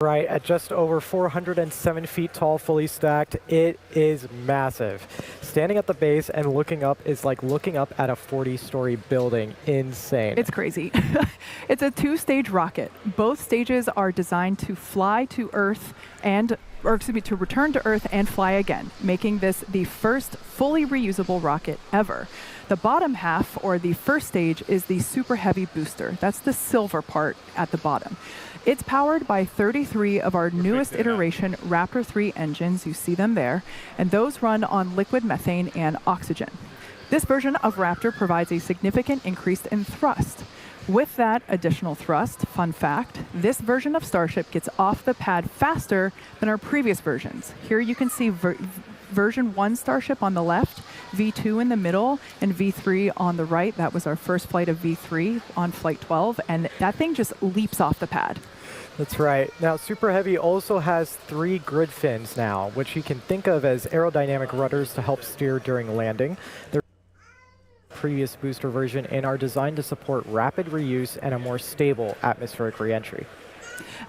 Right, at just over 407 feet tall, fully stacked, it is massive. Standing at the base and looking up is like looking up at a 40-story building. Insane. It's crazy. It's a two-stage rocket. Both stages are designed to fly to Earth to return to Earth and fly again, making this the first fully reusable rocket ever. The bottom half, or the first stage, is the Super Heavy booster. That's the silver part at the bottom. It's powered by 33 of our newest iteration Raptor 3 engines. You see them there, and those run on liquid methane and oxygen. This version of Raptor provides a significant increase in thrust. With that additional thrust, fun fact, this version of Starship gets off the pad faster than our previous versions. Here you can see version 1 Starship on the left, V2 in the middle, and V3 on the right. That was our first flight of V3 on Flight 12, and that thing just leaps off the pad. That's right. Now, Super Heavy also has 3 grid fins now, which you can think of as aerodynamic rudders to help steer during landing. They're previous booster version and are designed to support rapid reuse and a more stable atmospheric reentry.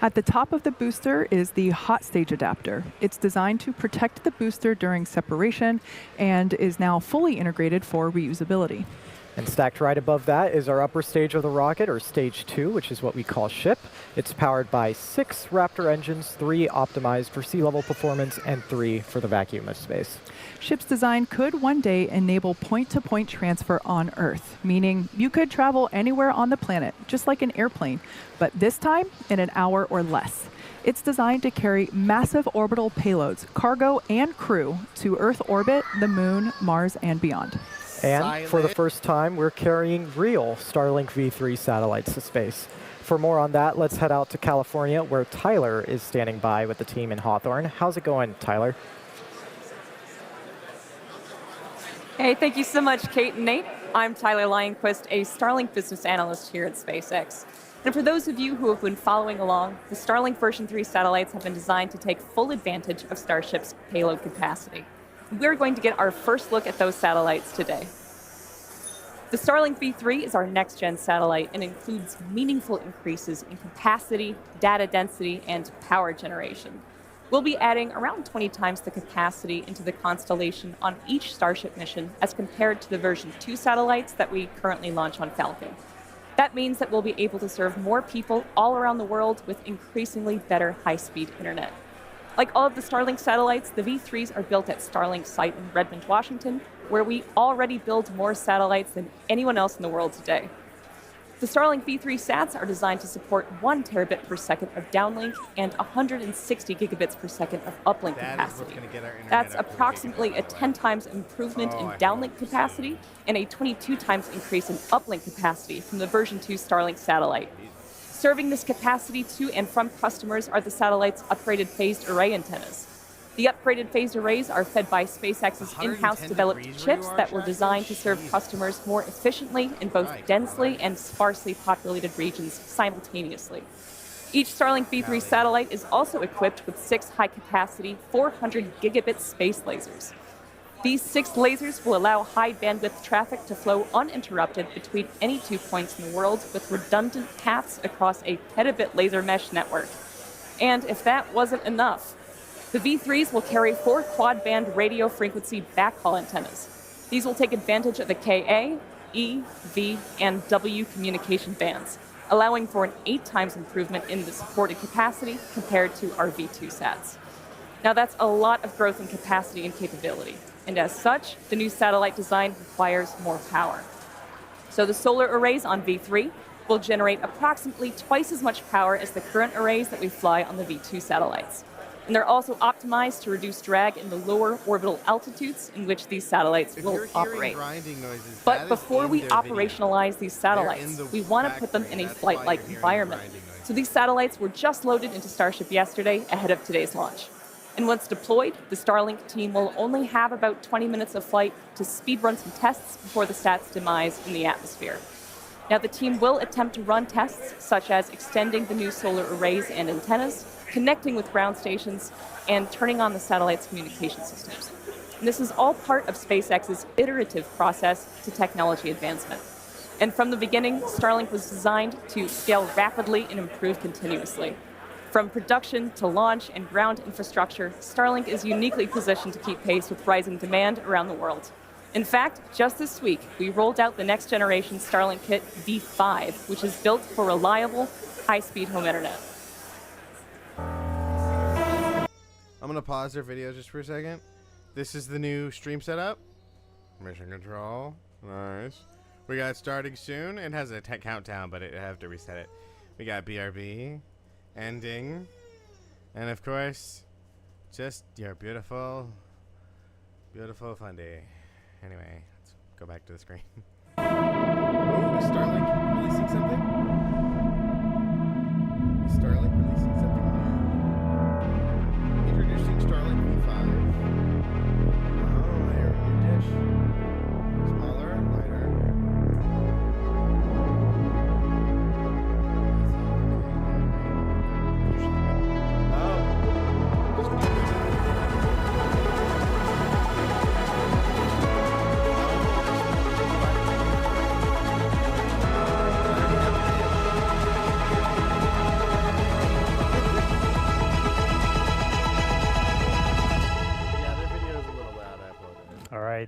At the top of the booster is the hot stage adapter. It's designed to protect the booster during separation and is now fully integrated for reusability. And stacked right above that is our upper stage of the rocket, or stage 2, which is what we call ship. It's powered by 6 Raptor engines, 3 optimized for sea level performance and 3 for the vacuum of space. Ship's design could one day enable point-to-point transfer on Earth, meaning you could travel anywhere on the planet, just like an airplane, but this time in an hour or less. It's designed to carry massive orbital payloads, cargo and crew, to Earth orbit, the Moon, Mars, and beyond. And for the first time, we're carrying real Starlink V3 satellites to space. For more on that, let's head out to California, where Tyler is standing by with the team in Hawthorne. How's it going, Tyler? Hey, thank you so much, Kate and Nate. I'm Tyler Lionquist, a Starlink business analyst here at SpaceX. And for those of you who have been following along, the Starlink version 3 satellites have been designed to take full advantage of Starship's payload capacity. We're going to get our first look at those satellites today. The Starlink V3 is our next-gen satellite and includes meaningful increases in capacity, data density, and power generation. We'll be adding around 20 times the capacity into the constellation on each Starship mission as compared to the version 2 satellites that we currently launch on Falcon. That means that we'll be able to serve more people all around the world with increasingly better high-speed internet. Like all of the Starlink satellites, the V3s are built at Starlink's site in Redmond, Washington, where we already build more satellites than anyone else in the world today. The Starlink V3 sats are designed to support 1 terabit per second of downlink and 160 gigabits per second of uplink capacity. That's approximately a 10 times improvement in downlink capacity and a 22 times increase in uplink capacity from the version 2 Starlink satellite. Serving this capacity to and from customers are the satellite's upgraded phased array antennas. The upgraded phased arrays are fed by SpaceX's in-house developed chips that were designed to serve customers more efficiently in both densely and sparsely populated regions simultaneously. Each Starlink V3 satellite is also equipped with 6 high-capacity 400 gigabit space lasers. These 6 lasers will allow high-bandwidth traffic to flow uninterrupted between any 2 points in the world with redundant paths across a petabit laser mesh network. And if that wasn't enough, the V3s will carry 4 quad-band radio frequency backhaul antennas. These will take advantage of the Ka, E, V, and W communication bands, allowing for an 8 times improvement in the supported capacity compared to our V2 sats. Now that's a lot of growth in capacity and capability, and as such, the new satellite design requires more power. So the solar arrays on V3 will generate approximately twice as much power as the current arrays that we fly on the V2 satellites. And they're also optimized to reduce drag in the lower orbital altitudes in which these satellites will operate. But before we operationalize these satellites, we want to put them in a flight-like environment. So these satellites were just loaded into Starship yesterday ahead of today's launch. And once deployed, the Starlink team will only have about 20 minutes of flight to speed run some tests before the sats demise in the atmosphere. Now, the team will attempt to run tests such as extending the new solar arrays and antennas, connecting with ground stations, and turning on the satellite's communication systems. And this is all part of SpaceX's iterative process to technology advancement. And from the beginning, Starlink was designed to scale rapidly and improve continuously. From production to launch and ground infrastructure, Starlink is uniquely positioned to keep pace with rising demand around the world. In fact, just this week, we rolled out the next generation Starlink kit V5, which is built for reliable, high-speed home internet. I'm gonna pause their video just for a second. This is the new stream setup. Mission control. Nice. We got starting soon. It has a countdown, but I have to reset it. We got BRB, ending, and of course, just your beautiful, beautiful Fundy. Anyway, let's go back to the screen. Oh, is Starlink releasing something? Is Starlink releasing something new? Introducing Starlink V5. Oh, there, new dish. Smaller, lighter.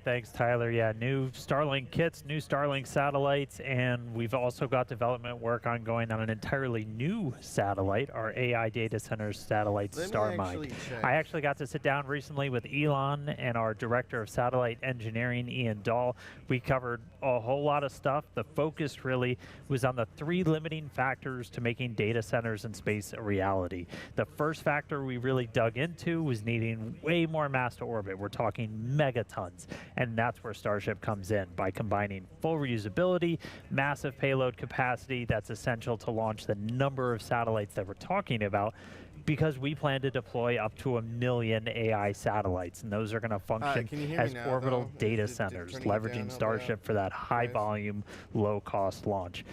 Thanks, Tyler. Yeah, new Starlink kits, new Starlink satellites, and we've also got development work ongoing on an entirely new satellite, our AI data center satellite, StarMind. I actually got to sit down recently with Elon and our director of satellite engineering, Ian Dahl. We covered a whole lot of stuff. The focus really was on the 3 limiting factors to making data centers in space a reality. The first factor we really dug into was needing way more mass to orbit. We're talking megatons. And that's where Starship comes in, by combining full reusability, massive payload capacity that's essential to launch the number of satellites that we're talking about, because we plan to deploy up to 1 million AI satellites, and those are going to function as orbital data centers, leveraging Starship for that high-volume, low-cost launch.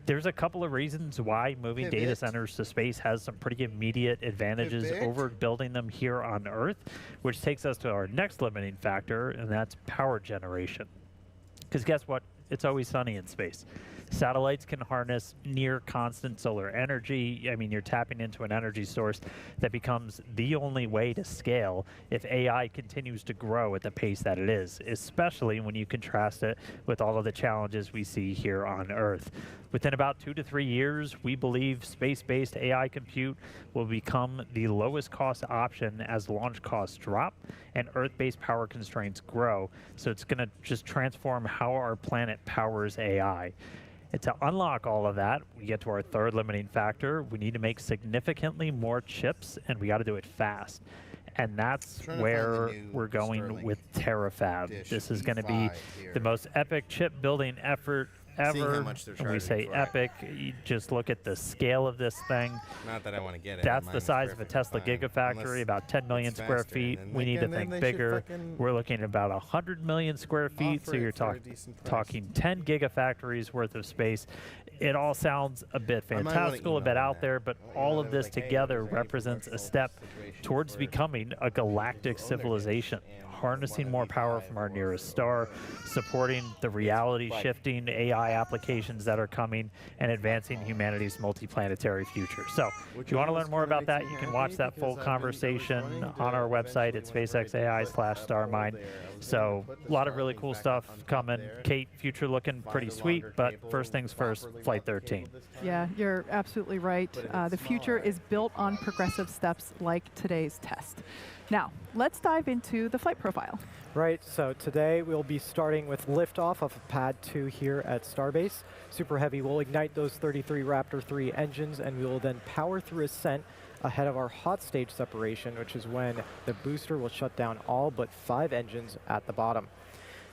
There's a couple of reasons why moving data centers to space has some pretty immediate advantages over building them here on Earth, which takes us to our next limiting factor, and that's power generation. Because guess what? It's always sunny in space. Satellites can harness near constant solar energy. I mean, you're tapping into an energy source that becomes the only way to scale if AI continues to grow at the pace that it is, especially when you contrast it with all of the challenges we see here on Earth. Within about 2 to 3 years, we believe space-based AI compute will become the lowest cost option as launch costs drop and Earth-based power constraints grow. So it's going to just transform how our planet powers AI. And to unlock all of that, we get to our third limiting factor. We need to make significantly more chips, and we got to do it fast. And that's where we're going with Terafab. This is going to be the most epic chip building effort ever. And we say epic, you just look at the scale of this thing. Not that I want to get it. That's the size of a Tesla Gigafactory, about 10 million square feet. We need to think bigger. We're looking at about 100 million square feet, so you're talking 10 gigafactories worth of space. It all sounds a bit fantastical, a bit out there, but all of this together represents a step towards becoming a galactic civilization, harnessing more power from our nearest star, supporting the reality-shifting AI applications that are coming, and advancing humanity's multiplanetary future. So if you want to learn more about that, you can watch that full conversation on our website at SpaceXAI/StarMind. So a lot of really cool stuff coming. Kate, future looking pretty sweet, but first things first, Flight 13. Yeah, you're absolutely right. The future is built on progressive steps like today's test. Now, let's dive into the flight profile. Right, so today we'll be starting with liftoff of Pad 2 here at Starbase. Super Heavy will ignite those 33 Raptor 3 engines, and we will then power through ascent ahead of our hot stage separation, which is when the booster will shut down all but 5 engines at the bottom.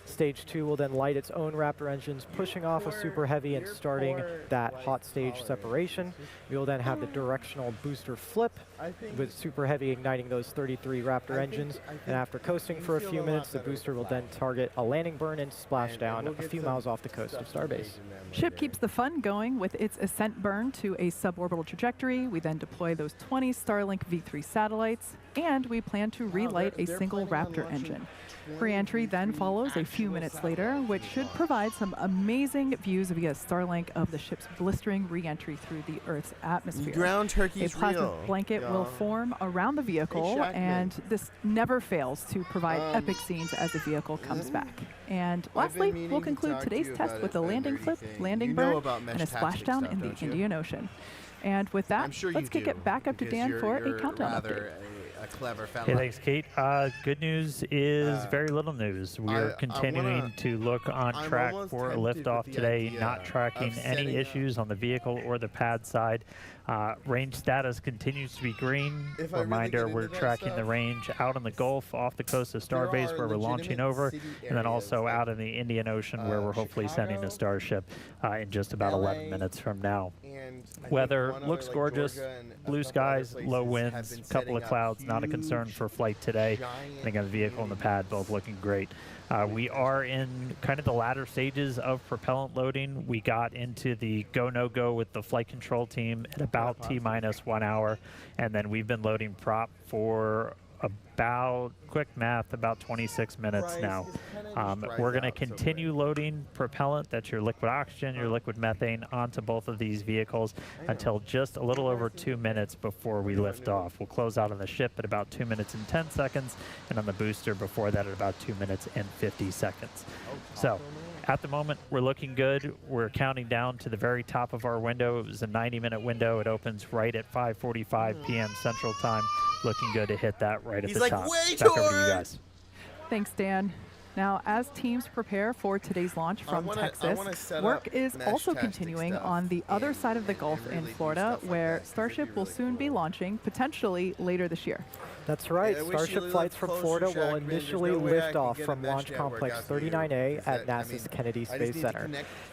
Stage 2 will then light its own Raptor engines, pushing off of Super Heavy and starting that hot stage separation. We will then have the directional booster flip, with Super Heavy igniting those 33 Raptor engines. And after coasting for a few minutes, the booster will then target a landing burn and splash down a few miles off the coast of Starbase. Ship keeps the fun going with its ascent burn to a suborbital trajectory. We then deploy those 20 Starlink V3 satellites. and we plan to relight a single Raptor engine. Re-entry then follows a few minutes later, which should provide some amazing views via Starlink of the ship's blistering re-entry through the Earth's atmosphere. Ground turkey A is plasma real. blanket will form around the vehicle, Shackman. and this never fails to provide epic scenes as the vehicle comes back. And lastly, we'll conclude today's test with a landing flip, landing burn, and a splashdown in the Indian Ocean. And with that, let's kick it back up to Dan for a countdown update. A clever fella. Hey, thanks, Kate. Good news is very little news. We're continuing to look on track for a liftoff today, not tracking any issues on the vehicle or the pad side. Range status continues to be green. Reminder, we're tracking the range out in the Gulf off the coast of Starbase where we're launching over, and then also out in the Indian Ocean where we're hopefully sending a Starship in just about 11 minutes from now. Weather looks gorgeous, blue skies, low winds, couple of clouds, not a concern for flight today. And again, the vehicle and the pad both looking great. We are in kind of the latter stages of propellant loading. We got into the go, no go with the flight control team at about T-minus 1 hour, and then we've been loading prop for about, quick math, about 26 minutes now. We're going to continue loading propellant, that's your liquid oxygen, your liquid methane, onto both of these vehicles until just a little over 2 minutes before we lift off. We'll close out on the ship at about 2 minutes and 10 seconds, and on the booster before that at about 2 minutes and 50 seconds. So at the moment, we're looking good. We're counting down to the very top of our window. It was a 90-minute window. It opens right at 5:45 p.m. Central Time. Looking good to hit that right at the top. Back over to you guys. Thanks, Dan. Now, as teams prepare for today's launch from Texas, work is also continuing on the other side of the Gulf in Florida, where Starship will soon be launching, potentially later this year. That's right. Starship flights from Florida will initially lift off from Launch Complex 39A at NASA's Kennedy Space Center.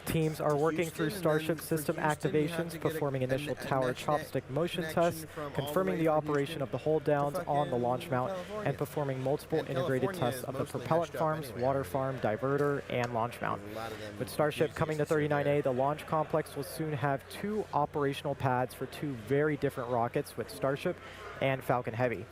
Teams are working through Starship system activations, performing initial tower chopstick motion tests, confirming the operation of the hold downs on the launch mount, and performing multiple integrated tests of the propellant farms, water farm, diverter, and launch mount. With Starship coming to 39A, the launch complex will soon have 2 operational pads for 2 very different rockets with Starship and Falcon Heavy.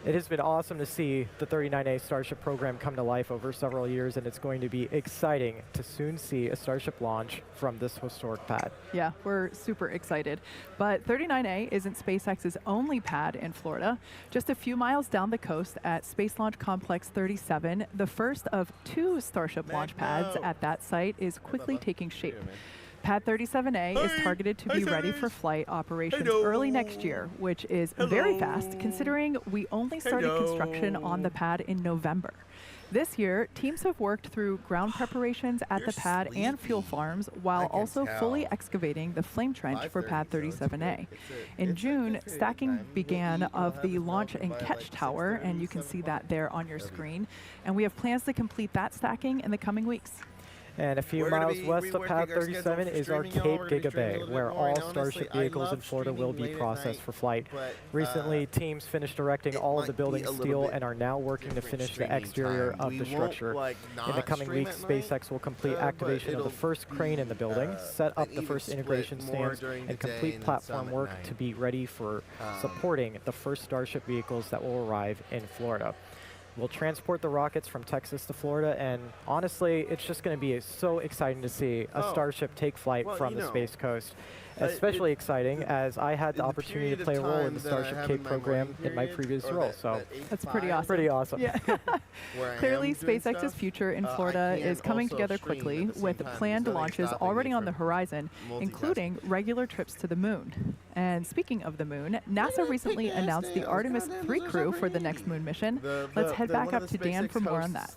It has been awesome to see the 39A Starship program come to life over several years, and it's going to be exciting to soon see a Starship launch from this historic pad. Yeah, we're super excited. But 39A isn't SpaceX's only pad in Florida. Just a few miles down the coast at Space Launch Complex 37, the first of 2 Starship launch pads at that site is quickly taking shape. Pad 37A is targeted to be ready for flight operations early next year, which is very fast considering we only started construction on the pad in November. This year, teams have worked through ground preparations at the pad and fuel farms while also fully excavating the flame trench for Pad 37A. In June, stacking began of the launch and catch tower, and you can see that there on your screen. And we have plans to complete that stacking in the coming weeks. And a few miles west of Pad 37 is our Cape Giga Bay, where all Starship vehicles in Florida will be processed for flight. Recently, teams finished erecting all of the building steel and are now working to finish the exterior of the structure. In the coming weeks, SpaceX will complete activation of the first crane in the building, set up the first integration stands, and complete platform work to be ready for supporting the first Starship vehicles that will arrive in Florida. We'll transport the rockets from Texas to Florida, and honestly, it's just going to be so exciting to see a Starship take flight from the Space Coast. Especially exciting as I had the opportunity to play a role in the Starship Cape program in my previous role, so that's pretty awesome. Pretty awesome. Yeah. Clearly, SpaceX's future in Florida is coming together quickly with planned launches already on the horizon, including regular trips to the moon. And speaking of the moon, NASA recently announced the Artemis 3 crew for the next moon mission. Let's head back up to Dan for more on that.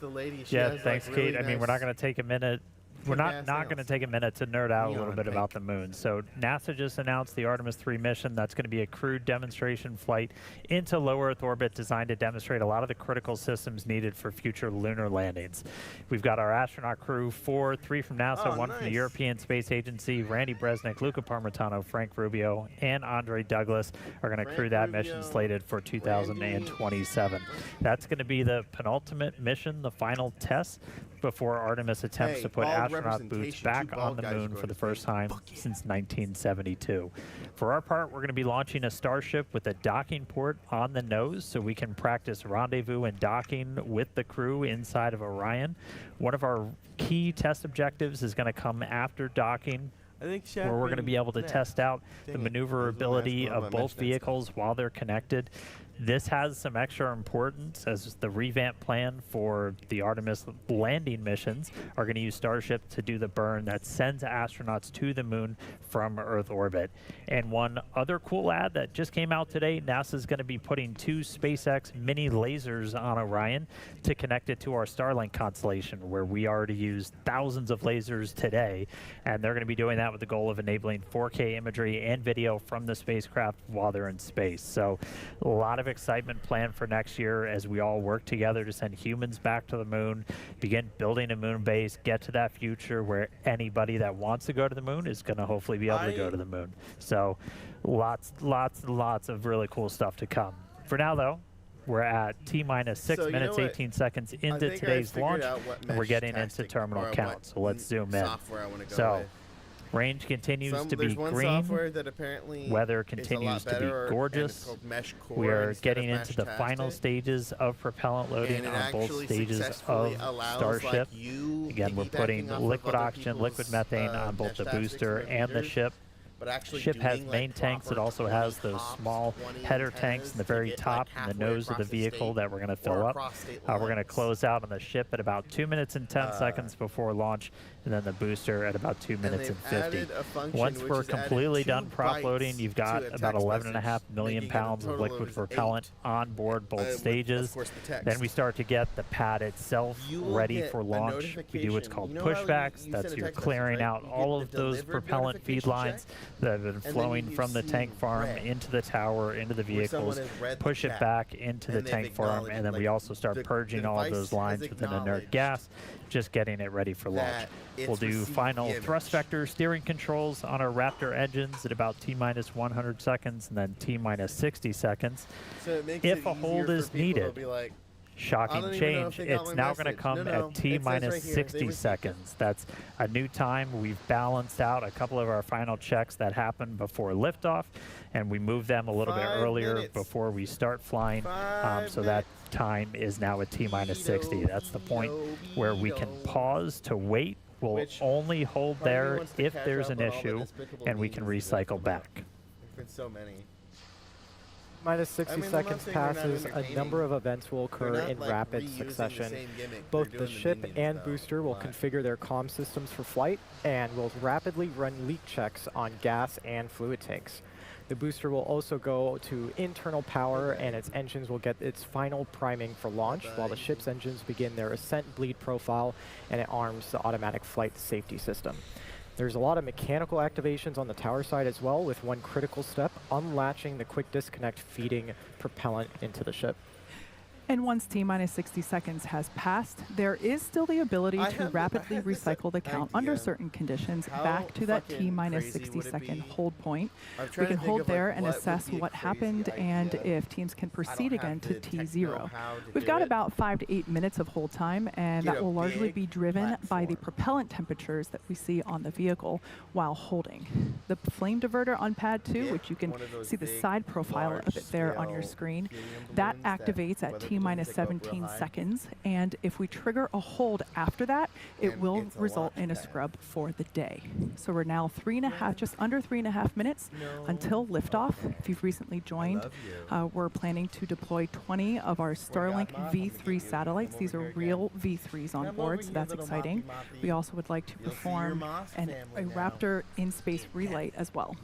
Yeah, thanks, Kate. I mean, we're not going to take a minute. We're not going to take a minute to nerd out a little bit about the moon. So NASA just announced the Artemis 3 mission. That's going to be a crewed demonstration flight into low Earth orbit designed to demonstrate a lot of the critical systems needed for future lunar landings. We've got our astronaut crew, 4, 3 from NASA, 1 from the European Space Agency. Randy Bresnik, Luca Parmitano, Frank Rubio, and Andre Douglas are going to crew that mission slated for 2027. That's going to be the penultimate mission, the final test before Artemis attempts to put bald astronaut boots representation. back Two on bald the guys are moon going for the to first space. time since 1972. For our part, we're going to be launching a Starship with a docking port on the nose so we can practice rendezvous and docking with the crew inside of Orion. One of our key test objectives is going to come after docking, I think where we're going to be able to test out the maneuverability of both vehicles while they're connected. This has some extra importance as the revamp plan for the Artemis landing missions are going to use Starship to do the burn that sends astronauts to the moon from Earth orbit. And one other cool ad that just came out today, NASA is going to be putting 2 SpaceX mini lasers on Orion to connect it to our Starlink constellation, where we already use thousands of lasers today. And they're going to be doing that with the goal of enabling 4K imagery and video from the spacecraft while they're in space. So a lot of excitement planned for next year as we all work together to send humans back to the moon, begin building a moon base, get to that future where anybody that wants to go to the moon is going to hopefully be able to go to the moon. So lots of really cool stuff to come. For now, though, we're at T-minus 6 minutes, 18 seconds into today's launch, and we're getting into terminal count. So let's zoom in. So range continues to be green. Weather continues to be gorgeous. We are getting into the final stages of propellant loading on both stages of Starship. Again, we're putting liquid oxygen, liquid methane on both the booster and the ship. The ship has main tanks. It also has those small header tanks in the very top and the nose of the vehicle that we're going to fill up. We're going to close out on the ship at about 2 minutes and 10 seconds before launch, and then the booster at about 2 minutes and 50. Once we're completely done prop loading, you've got about 11.5 million pounds of liquid propellant on board both stages. Then we start to get the pad itself ready for launch. We do what's called pushbacks. That's you're clearing out all of those propellant feed lines that have been flowing from the tank farm into the tower, into the vehicles, push it back into the tank farm, and then we also start purging all of those lines with an inert gas, just getting it ready for launch. We'll do final thrust vector steering controls on our Raptor engines at about T-minus 100 seconds and then T-minus 60 seconds. If a hold is needed, shocking change, it's now going to come at T-minus 60 seconds. That's a new time. We've balanced out a couple of our final checks that happened before liftoff, and we moved them a little bit earlier before we start flying. So that time is now at T-minus 60. That's the point where we can pause to wait. We'll only hold there if there's an issue, and we can recycle back. There's been so many. Minus 60 seconds passes, a number of events will occur in rapid succession. Both the ship and booster will configure their comm systems for flight and will rapidly run leak checks on gas and fluid tanks. The booster will also go to internal power and its engines will get its final priming for launch, while the ship's engines begin their ascent bleed profile and it arms the automatic flight safety system. There's a lot of mechanical activations on the tower side as well, with one critical step, unlatching the quick disconnect feeding propellant into the ship. And once T-minus 60 seconds has passed, there is still the ability to rapidly recycle the count under certain conditions back to that T-minus 60 second hold point. We can hold there and assess what happened and if teams can proceed again to T0. We've got about 5 to 8 minutes of hold time, and that will largely be driven by the propellant temperatures that we see on the vehicle while holding. The flame diverter on pad 2, which you can see the side profile of it there on your screen, that activates at T-minus 17 seconds, and if we trigger a hold after that, it will result in a scrub for the day. So we're now just under 3.5 minutes until liftoff. If you've recently joined, we're planning to deploy 20 of our Starlink V3 satellites. These are real V3s on board, so that's exciting. We also would like to perform a Raptor in-space relay as well.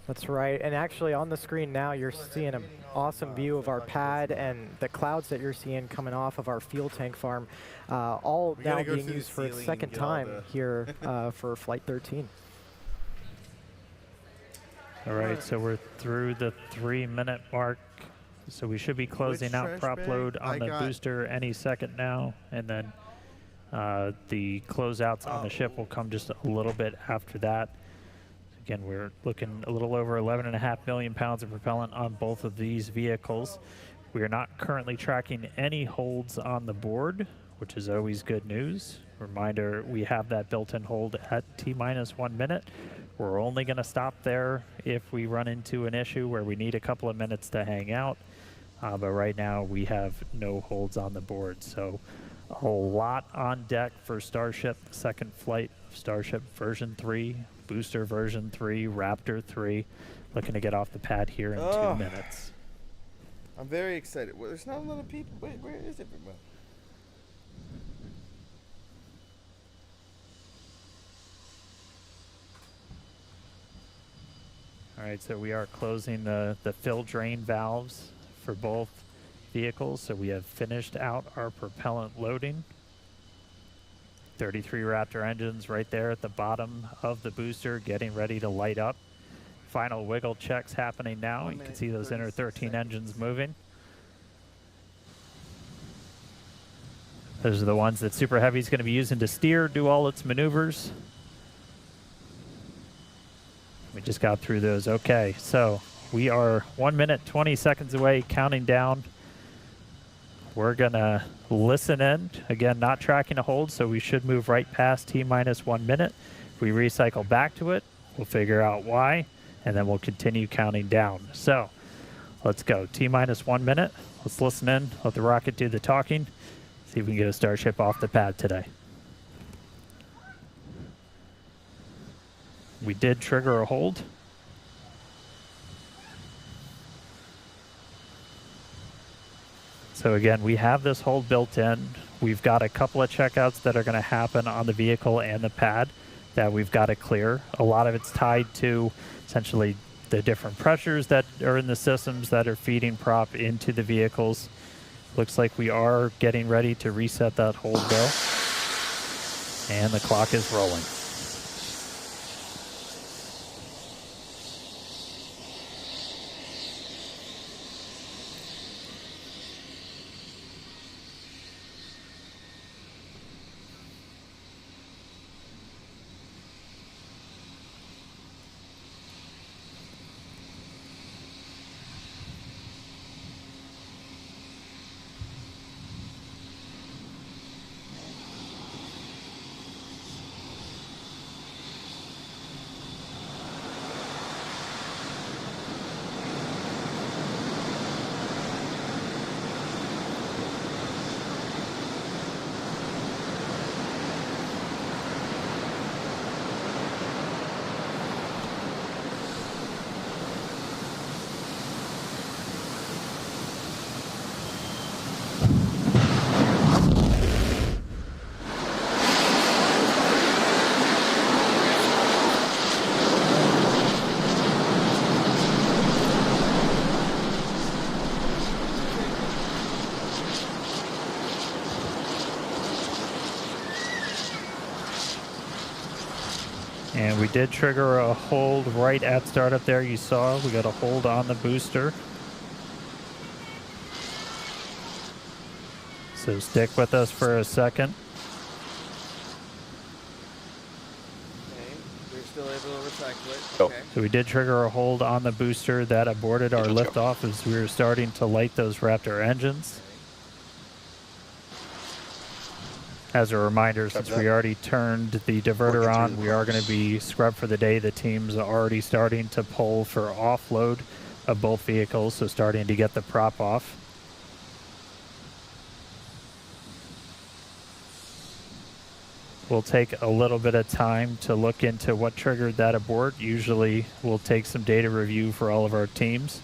That's right, and actually on the screen now you're seeing an awesome view of our pad and the clouds that you're seeing coming off of our fuel tank farm, all now being used for its second time here for Flight 13. All right, so we're through the 3-minute mark, so we should be closing out prop load on the booster any second now, and then the closeouts on the ship will come just a little bit after that. Again, we're looking a little over 11.5 million pounds of propellant on both of these vehicles. We are not currently tracking any holds on the board. which is always good news. Reminder, we have that built-in hold at T-minus 1 minute. We're only going to stop there if we run into an issue where we need a couple of minutes to hang out. But right now we have no holds on the board. So a lot on deck for Starship, the second flight of Starship version 3, booster version 3, Raptor 3. Looking to get off the pad here in 2 minutes. I'm very excited. Well, there's not a lot of people. Wait, where is everyone? All right, so we are closing the fill drain valves for both vehicles. So we have finished out our propellant loading. 33 Raptor engines right there at the bottom of the booster getting ready to light up. Final wiggle checks happening now. You can see those inner 13 engines moving. Those are the ones that Super Heavy is going to be using to steer, do all its maneuvers. We just got through those. Okay, so we are 1 minute, 20 seconds away, counting down. We're going to listen in. Again, not tracking a hold, so we should move right past T-minus 1 minute. If we recycle back to it, we'll figure out why, and then we'll continue counting down. So let's go. T-minus 1 minute. Let's listen in. Let the rocket do the talking. See if we can get a Starship off the pad today. We did trigger a hold. So again, we have this hold built in. We've got a couple of checkouts that are going to happen on the vehicle and the pad that we've got to clear. A lot of it's tied to essentially the different pressures that are in the systems that are feeding prop into the vehicles. Looks like we are getting ready to reset that hold though. And the clock is rolling. And we did trigger a hold right at startup there. You saw we got a hold on the booster. So stick with us for a second. Okay, we're still able to recycle it. Oh. Okay. So we did trigger a hold on the booster that aborted our liftoff as we were starting to light those Raptor engines. As a reminder, since we already turned the diverter on, we are going to be scrubbed for the day. The team's already starting to pull for offload of both vehicles, so starting to get the prop off. We'll take a little bit of time to look into what triggered that abort. Usually we'll take some data review for all of our teams.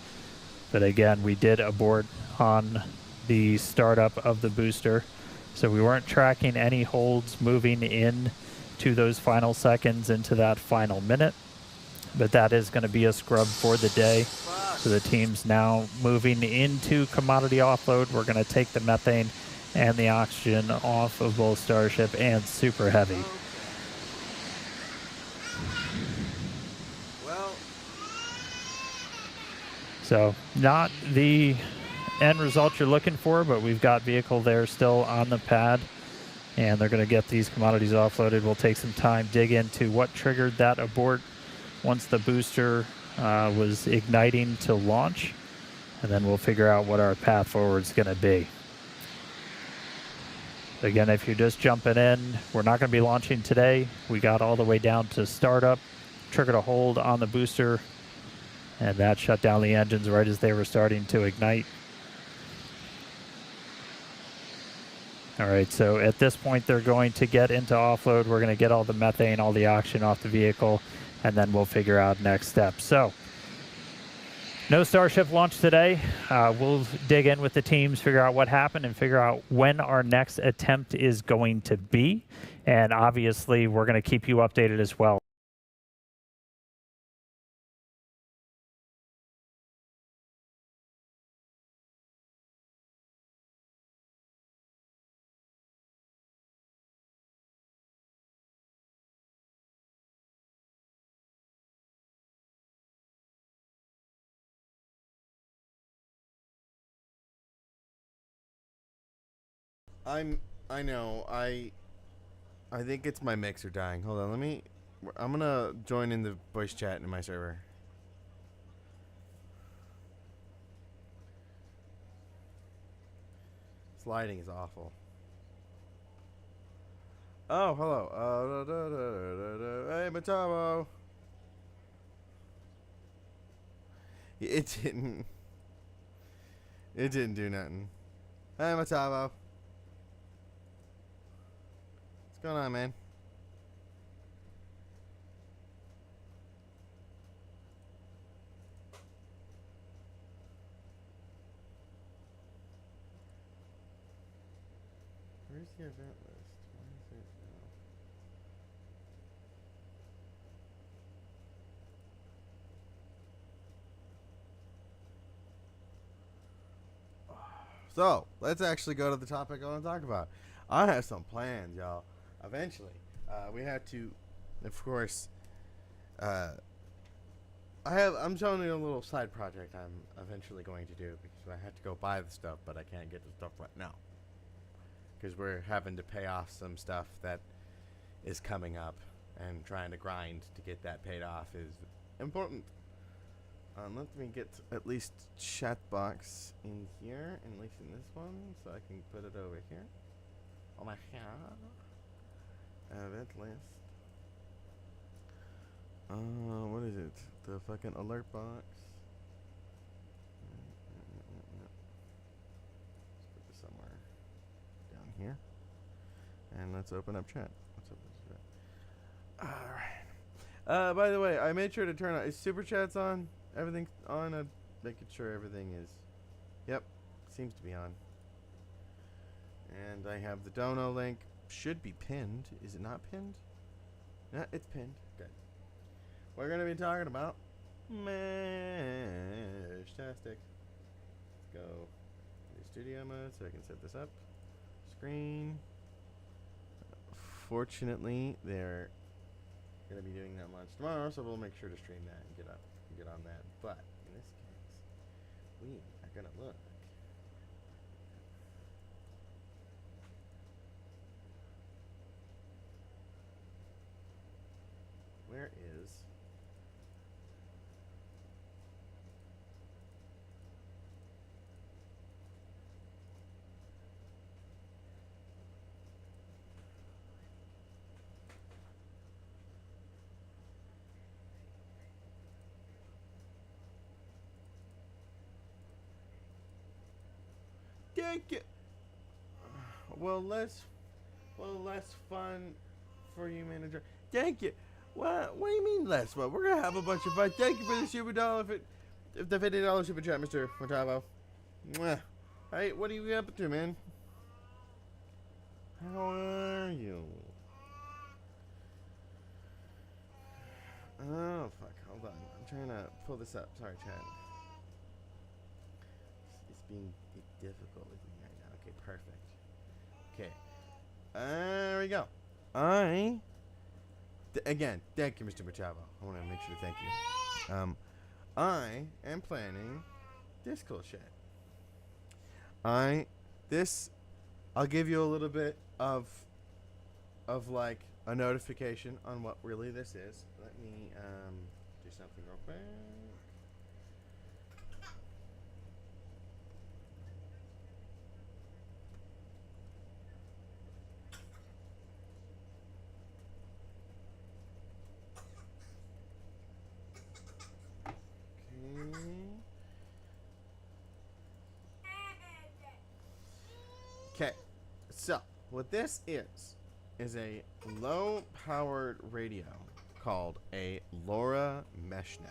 But again, we did abort on the startup of the booster. So we weren't tracking any holds moving in to those final seconds into that final minute. But that is going to be a scrub for the day. So the team's now moving into commodity offload. We're going to take the methane and the oxygen off of both Starship and Super Heavy. Well, So not the end result you're looking for, but we've got vehicle there still on the pad, and they're going to get these commodities offloaded. We'll take some time, dig into what triggered that abort once the booster was igniting to launch, and then we'll figure out what our path forward is going to be. Again, if you're just jumping in, we're not going to be launching today. We got all the way down to startup, triggered a hold on the booster, and that shut down the engines right as they were starting to ignite. All right, so at this point, they're going to get into offload. We're going to get all the methane, all the oxygen off the vehicle, and then we'll figure out next steps. So, no Starship launch today. We'll dig in with the teams, figure out what happened, and figure out when our next attempt is going to be. And obviously, we're going to keep you updated as well. I know. I think it's my mixer dying. Hold on, I'm gonna join in the voice chat in my server. Sliding is awful. Oh, hello. Hey, Matavo. It didn't. It didn't do nothing. Hey, Matavo. What's going on, man? Where's the event list? Why is it now? So, let's actually go to the topic I want to talk about. I have some plans, y'all. Eventually, we had to, of course, I'm showing you a little side project I'm eventually going to do because I have to go buy the stuff, but I can't get the stuff right now because we're having to pay off some stuff that is coming up, and trying to grind to get that paid off is important. Let me get at least chat box in here, and at least in this one, so I can put it over here. Oh my god. Event list. What is it? The fucking alert box. Let's put this somewhere down here. And let's open up chat. Alright. By the way, I made sure to turn on. Is Super Chats on? Everything's on? I'm making sure everything is. Yep. Seems to be on. And I have the dono link. Should be pinned. Is it not pinned? No, it's pinned. Good. We're going to be talking about Meshtastic. Go to studio mode so I can set this up. Screen. Fortunately, they're going to be doing that launch tomorrow, so we'll make sure to stream that and get on that. But in this case, we are going to look. Where is Thank you. Well, less fun for you, manager. Thank you. What do you mean less fun? We're gonna have a bunch of fun. Thank you for the super dollar, if the $50 super chat, Mr. Matavo. Mwah. Hey, what are you up to, man? How are you? Oh fuck! Hold on. I'm trying to pull this up. Sorry, chat. It's being difficult with me right now. Okay, perfect. Okay. There we go. Again, thank you, Mr. Machado. I want to make sure to thank you. I am planning this cool shit. I'll give you a little bit of like a notification on what really this is. Let me do something real quick. Okay, so what this is a low-powered radio called a LoRa MeshNet.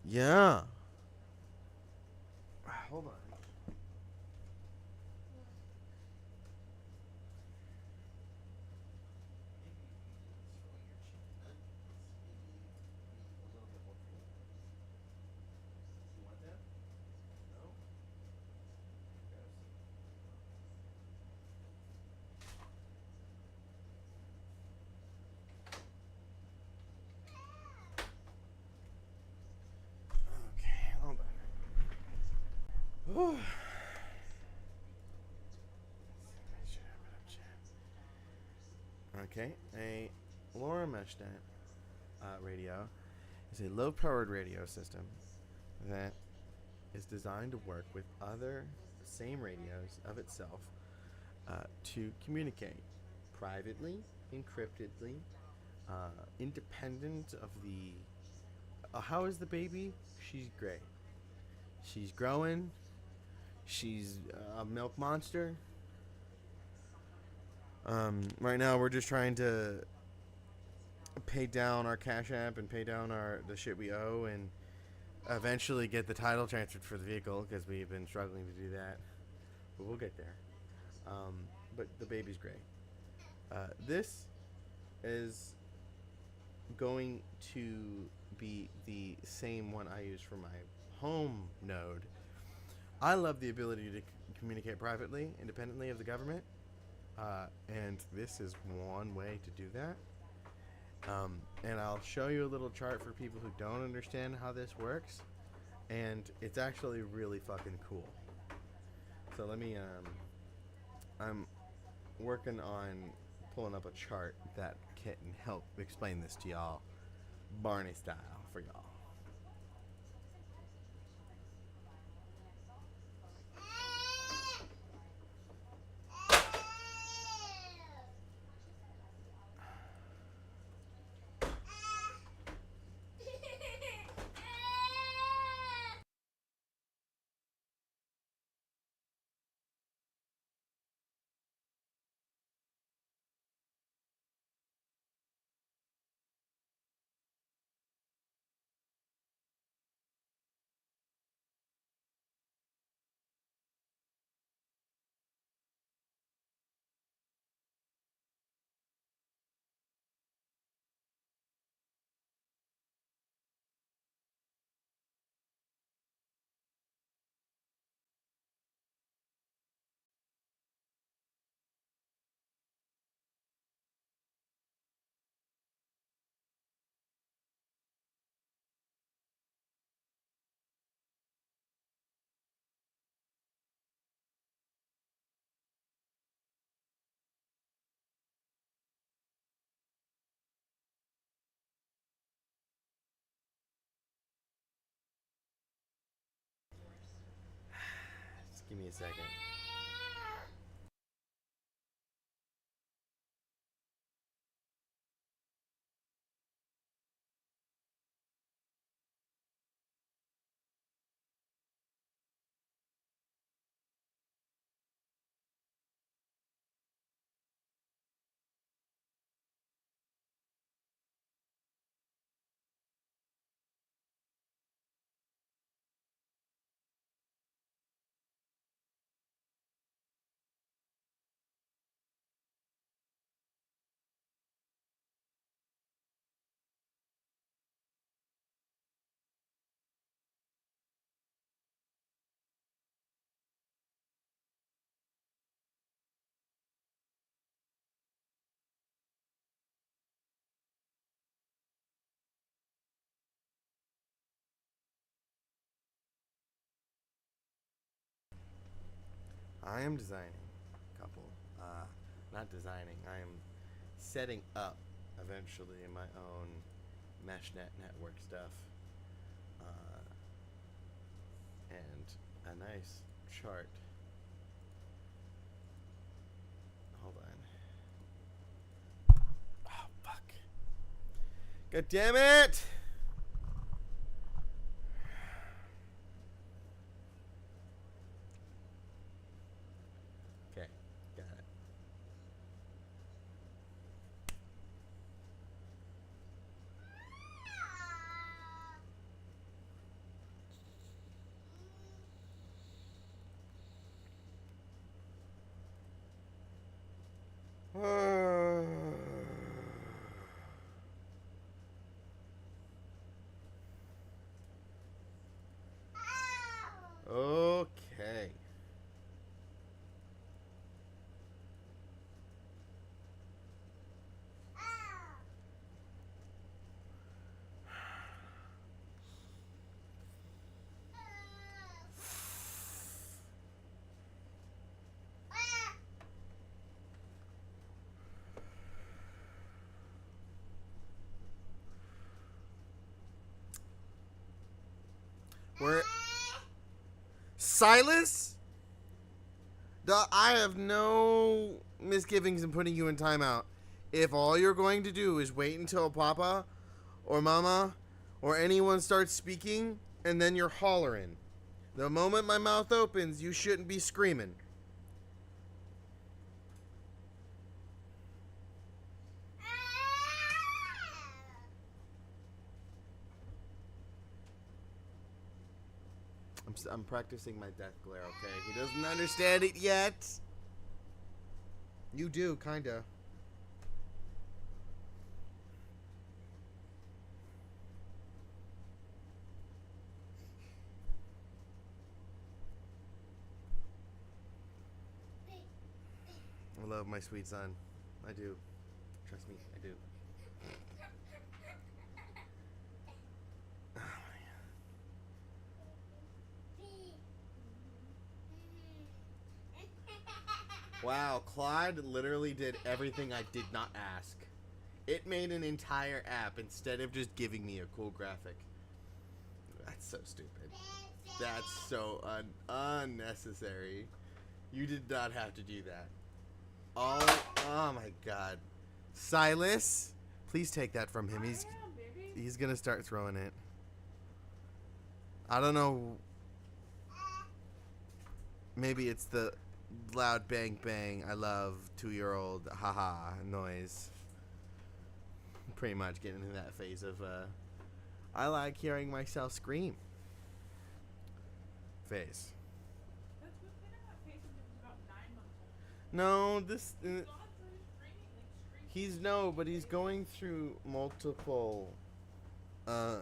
Yeah. Hold on. Okay, hold on. Okay, a LoRa MeshNet radio is a low-powered radio system that is designed to work with other same radios of itself to communicate privately, encryptedly, independent of the. How is the baby? She's great. She's growing. She's a milk monster. Right now, we're just trying to pay down our Cash App and pay down the shit we owe, and eventually get the title transferred for the vehicle because we've been struggling to do that. But we'll get there. But the baby's great. This is going to be the same one I use for my home node. I love the ability to communicate privately, independently of the government. And this is one way to do that. And I'll show you a little chart for people who don't understand how this works. And it's actually really fucking cool. So let me, I'm working on pulling up a chart that can help explain this to y'all, Barney style, for y'all. Just give me a second. I am designing a couple. Not designing. I am setting up eventually my own MeshNet network stuff. And a nice chart. Hold on. Oh, fuck. God damn it! Where Silas? I have no misgivings in putting you in timeout. If all you're going to do is wait until Papa or Mama or anyone starts speaking and then you're hollering. The moment my mouth opens, you shouldn't be screaming. I'm practicing my death glare, okay? He doesn't understand it yet. You do, kinda. I love my sweet son. I do. Trust me, I do. Wow, Claude literally did everything I did not ask. It made an entire app instead of just giving me a cool graphic. That's so stupid. That's so unnecessary. You did not have to do that. Oh my god. Silas, please take that from him. He's gonna start throwing it. I don't know. Maybe it's the loud bang bang I love 2-year-old haha noise. Pretty much getting into that phase of I like hearing myself scream phase. No, this but he's going through multiple oh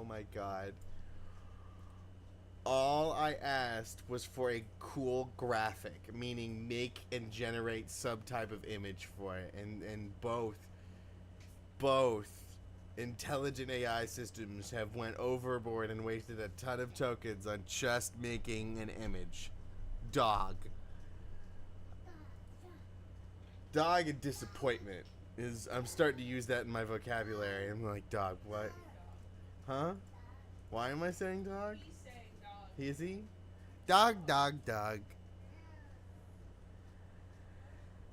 my god. All I asked was for a cool graphic, meaning make and generate some type of image for it, and both intelligent AI systems have went overboard and wasted a ton of tokens on just making an image. Dog and disappointment is, I'm starting to use that in my vocabulary. I'm like, dog, what? Huh? Why am I saying dog? Is he? Dog.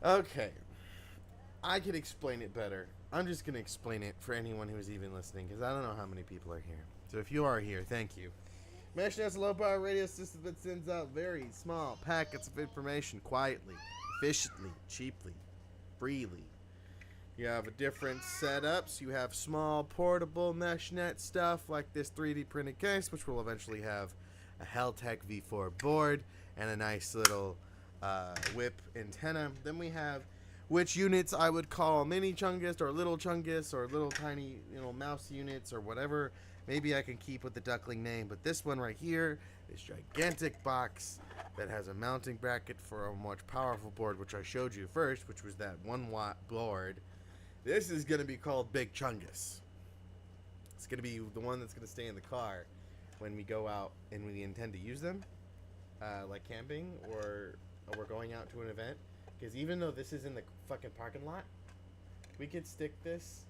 Okay. I could explain it better. I'm just going to explain it for anyone who's even listening, because I don't know how many people are here. So if you are here, thank you. MeshNet's is a low-power radio system that sends out very small packets of information quietly, efficiently, cheaply, freely. You have different setups. You have small, portable MeshNet stuff like this 3D printed case, which will eventually have a Heltec V4 board and a nice little whip antenna. Then we have which units I would call mini Chungus or little Chungus or little tiny, mouse units or whatever. Maybe I can keep with the duckling name, but this one right here is gigantic box that has a mounting bracket for a much powerful board, which I showed you first, which was that 1-watt board. This is going to be called Big Chungus. It's going to be the one that's going to stay in the car when we go out and we intend to use them, like camping or we're going out to an event. Because even though this is in the fucking parking lot, we could stick this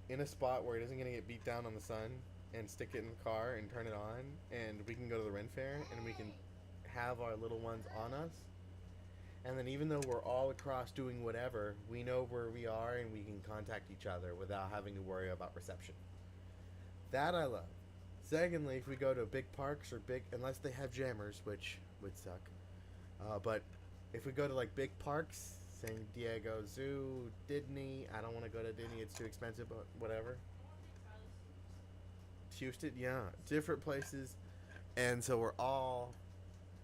in a spot where it isn't going to get beat down on the sun and stick it in the car and turn it on, and we can go to the Ren Fair and we can have our little ones on us. And then even though we're all across doing whatever, we know where we are and we can contact each other without having to worry about reception. That I love. Secondly, if we go to big parks or unless they have jammers, which would suck. But if we go to like big parks, San Diego Zoo, Disney, I don't want to go to Disney, it's too expensive, but whatever. Houston, yeah, different places. And so we're all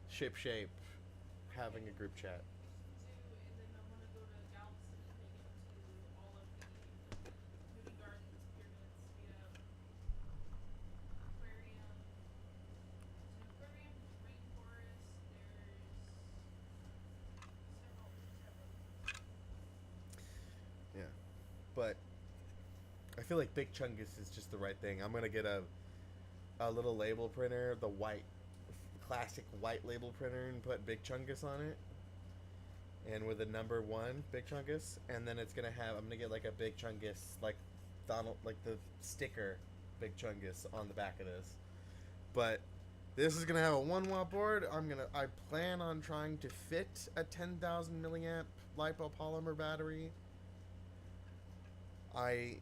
ship-shape having a group chat. Yeah, but I feel like Big Chungus is just the right thing. I'm gonna get a little label printer, the white, classic white label printer, and put Big Chungus on it, and with a number 1 Big Chungus, and then it's gonna have, I'm gonna get like a Big Chungus like Donald, like the sticker, Big Chungus on the back of this. But this is gonna have a 1 watt board. I plan on trying to fit a 10,000 milliamp lipopolymer battery. I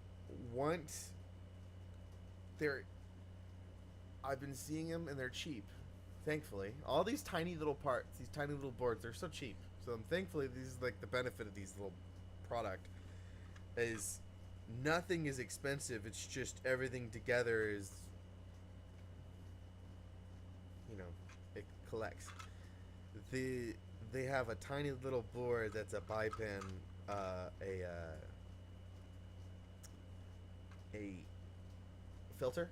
want they're I've been seeing them and they're cheap. Thankfully, all these tiny little parts, these tiny little boards, they're so cheap. So thankfully, this is like the benefit of these little product is nothing is expensive. It's just everything together is, you know, it collects. They have a tiny little board that's a bipin, a filter.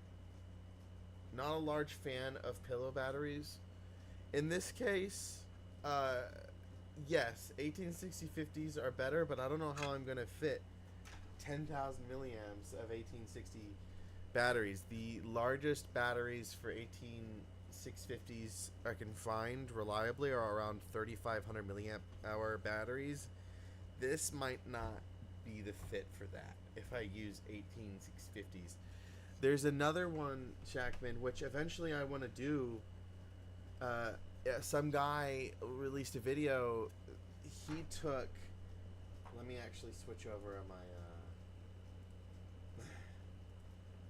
Not a large fan of pillow batteries. In this case, yes, 1860-50s are better, but I don't know how I'm going to fit 10,000 milliamps of 1860 batteries. The largest batteries for 18650s I can find reliably are around 3,500 milliamp hour batteries. This might not be the fit for that if I use 18650s. There's another one, Shackman, which eventually I want to do. Some guy released a video. He took. Let me actually switch over on my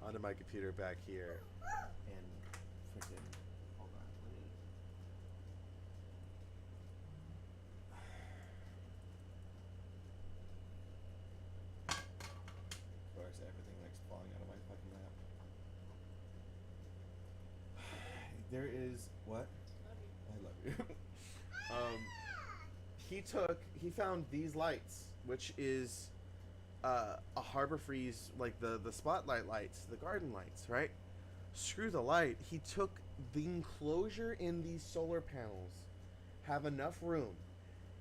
onto my computer back here and freaking. Hold on, let me. Of course, everything likes falling out of my fucking lap. There is what? I love you. He found these lights, which is a Harbor Freeze, like the spotlight lights, the garden lights, right? Screw the light. He took the enclosure in these solar panels, have enough room.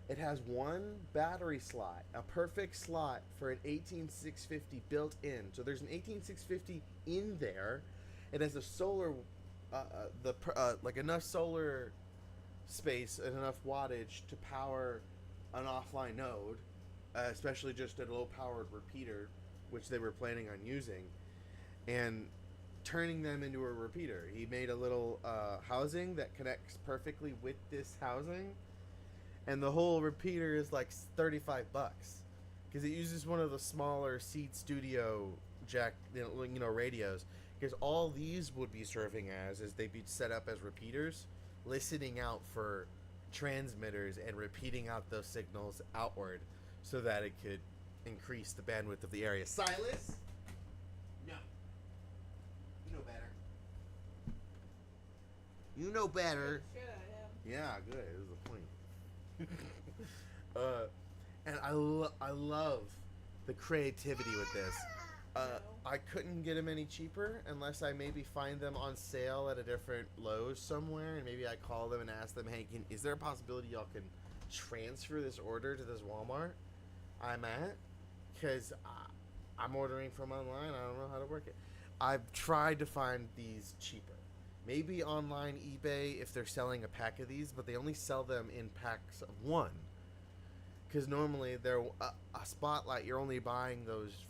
It has one battery slot, a perfect slot for an 18650 built in. So there's an 18650 in there. It has a solar, like enough solar space and enough wattage to power an offline node, especially just a low-powered repeater, which they were planning on using, and turning them into a repeater. He made a little housing that connects perfectly with this housing, and the whole repeater is like $35 because it uses one of the smaller Seed Studio jack, radios. Because all these would be serving as they'd be set up as repeaters, listening out for transmitters and repeating out those signals outward so that it could increase the bandwidth of the area. Silas? No. You know better. You know better. Sure I am. Yeah, good. It was the point. And I love the creativity with this. I couldn't get them any cheaper unless I maybe find them on sale at a different Lowe's somewhere, and maybe I call them and ask them, hey, is there a possibility y'all can transfer this order to this Walmart I'm at? Because I'm ordering from online. I don't know how to work it. I've tried to find these cheaper. Maybe online eBay if they're selling a pack of these, but they only sell them in packs of one. Because normally they're a spotlight, you're only buying those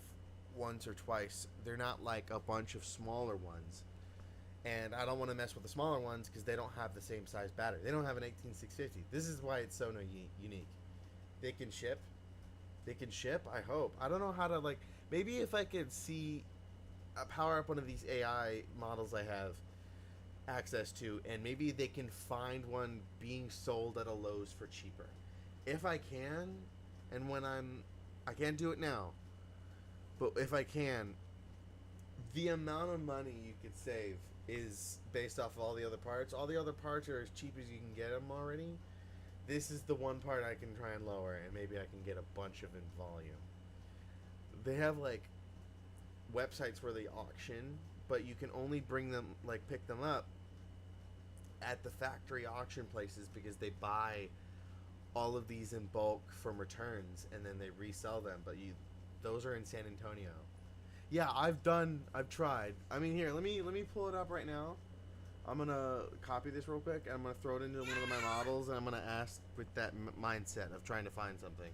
once or twice. They're not like a bunch of smaller ones, and I don't want to mess with the smaller ones because they don't have the same size battery. They don't have an 18650. This is why it's so unique. They can ship. I hope. I don't know how to, like, maybe if I could see power up one of these AI models I have access to, and maybe they can find one being sold at a Lowe's for cheaper. If I can, and when I can't do it now, but if I can, the amount of money you could save is based off of all the other parts. All the other parts are as cheap as you can get them already. This is the one part I can try and lower, and maybe I can get a bunch of in volume. They have, like, websites where they auction, but you can only bring them, like, pick them up at the factory auction places because they buy all of these in bulk from returns, and then they resell them, but those are in San Antonio. Yeah, I've tried. I mean, here, let me pull it up right now. I'm gonna copy this real quick, and I'm gonna throw it into one of my models, and I'm gonna ask with that mindset of trying to find something.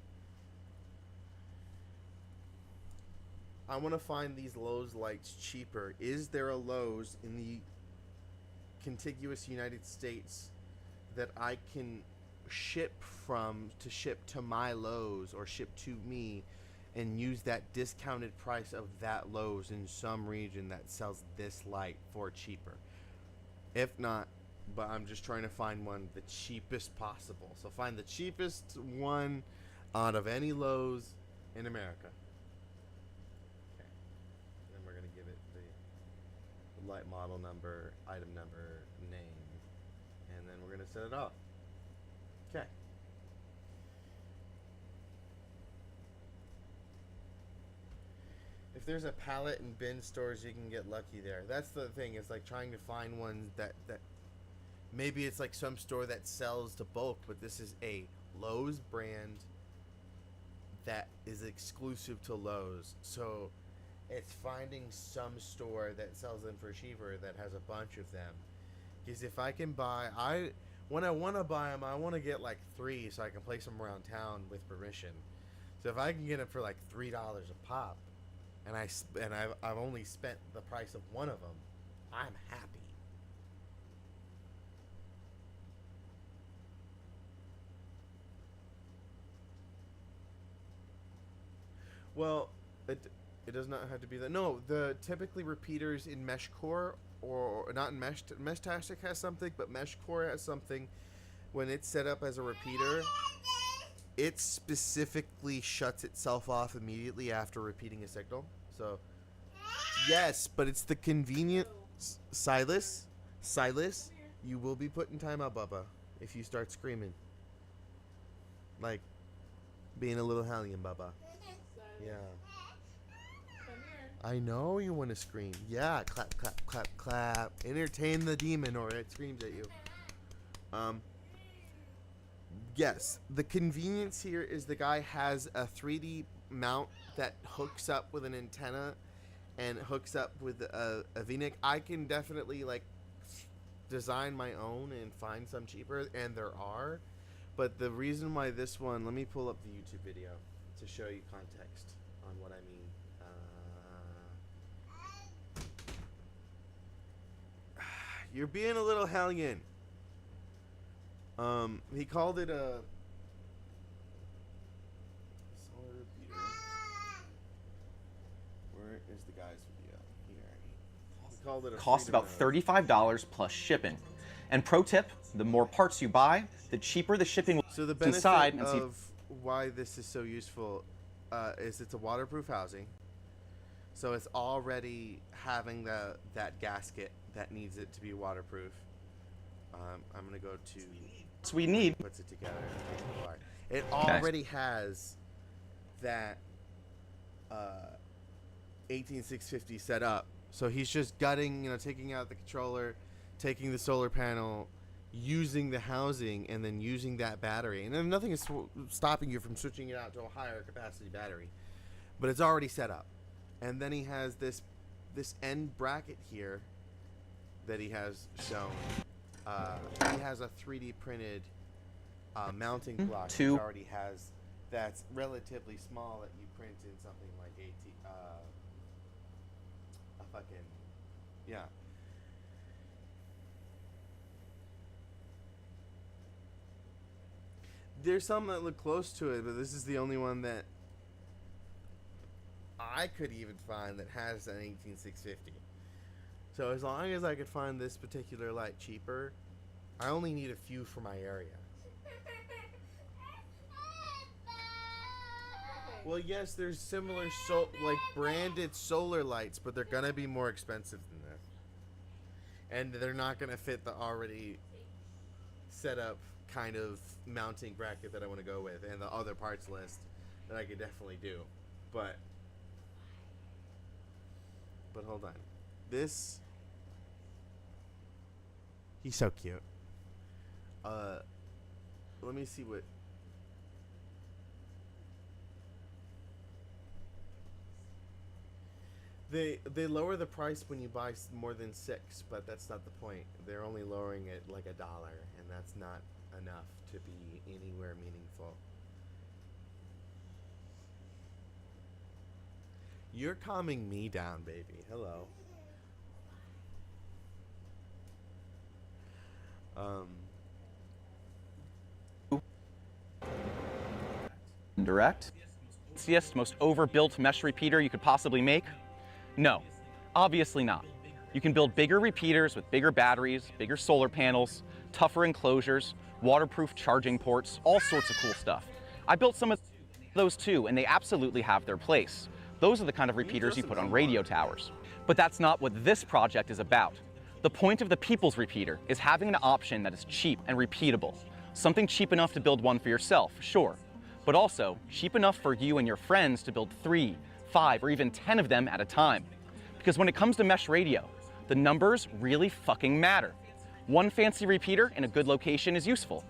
I want to find these Lowe's lights cheaper. Is there a Lowe's in the contiguous United States that I can ship to my Lowe's or ship to me and use that discounted price of that Lowe's in some region that sells this light for cheaper? If not, but I'm just trying to find one the cheapest possible. So find the cheapest one out of any Lowe's in America. Okay. Then we're going to give it the light model number, item number, name, and then we're going to set it up. Okay. If there's a pallet and bin stores, you can get lucky there. That's the thing, is like trying to find ones that maybe it's like some store that sells to bulk, but this is a Lowe's brand that is exclusive to Lowe's. So it's finding some store that sells them for cheaper that has a bunch of them. Because if I can buy, when I want to buy them, I want to get like 3 so I can place them around town with permission. So if I can get them for like $3 a pop, and I've only spent the price of one of them, I'm happy. Well, it does not have to be that. No, the typically repeaters in Mesh Core, or not in Meshtastic has something, but Mesh Core has something. When it's set up as a repeater, it specifically shuts itself off immediately after repeating a signal. So, yes, but it's the convenient. Silas, you will be put in timeout, Bubba, if you start screaming. Like, being a little hellion, Bubba. Yeah. I know you want to scream. Yeah, clap, clap, clap, clap. Entertain the demon, or it screams at you. Yes, the convenience here is the guy has a 3D mount that hooks up with an antenna and hooks up with a V-neck. I can definitely like design my own and find some cheaper, and there are. But the reason why this one, let me pull up the YouTube video to show you context on what I mean. You're being a little hellion. He called it a solar repeater. Where is the guy's video? Here. He called it a Costs about $35 plus shipping. And pro tip, the more parts you buy, the cheaper the shipping will. So the benefit of why this is so useful is it's a waterproof housing. So it's already having that gasket that needs it to be waterproof. I'm gonna go to. So we need. Puts it together. It already has that 18650 set up. So he's just gutting, taking out the controller, taking the solar panel, using the housing, and then using that battery. And then nothing is stopping you from switching it out to a higher capacity battery, but it's already set up. And then he has this end bracket here that he has shown. He has a 3D printed mounting block which already has, that's relatively small, that you print in something like a fucking, yeah. There's some that look close to it, but this is the only one that I could even find that has an 18650. So as long as I could find this particular light cheaper, I only need a few for my area. Well, yes, there's similar like branded solar lights, but they're gonna be more expensive than this, and they're not gonna fit the already set up kind of mounting bracket that I want to go with, and the other parts list that I could definitely do. But hold on, this. He's so cute. Let me see what. They lower the price when you buy more than 6, but that's not the point. They're only lowering it like $1, and that's not enough to be anywhere meaningful. You're calming me down, baby. Hello. Direct. Fanciest, most overbuilt mesh repeater you could possibly make? No, obviously not. You can build bigger repeaters with bigger batteries, bigger solar panels, tougher enclosures, waterproof charging ports, all sorts of cool stuff. I built some of those too, and they absolutely have their place. Those are the kind of repeaters you put on radio towers. But that's not what this project is about. The point of the People's Repeater is having an option that is cheap and repeatable. Something cheap enough to build one for yourself, sure, but also cheap enough for you and your friends to build 3, 5, or even 10 of them at a time. Because when it comes to mesh radio, the numbers really fucking matter. One fancy repeater in a good location is useful,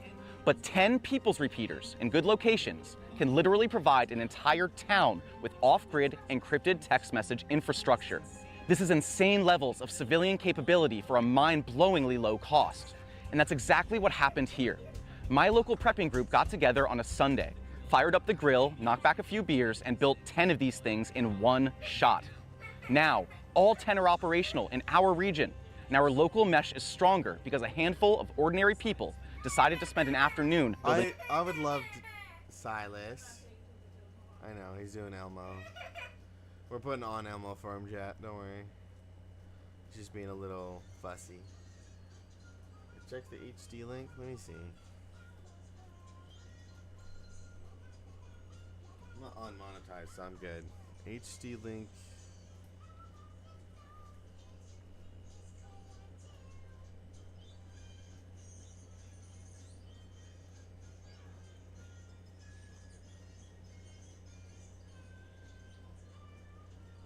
but 10 People's Repeaters in good locations can literally provide an entire town with off-grid encrypted text message infrastructure. This is insane levels of civilian capability for a mind-blowingly low cost. And that's exactly what happened here. My local prepping group got together on a Sunday, fired up the grill, knocked back a few beers, and built 10 of these things in one shot. Now, all 10 are operational in our region, and our local mesh is stronger because a handful of ordinary people decided to spend an afternoon building. I would love to... Silas. I know, he's doing Elmo. We're putting on Elmo for him, chat. Don't worry. He's just being a little fussy. Check the HD link. Let me see. I'm not unmonetized, so I'm good. HD link.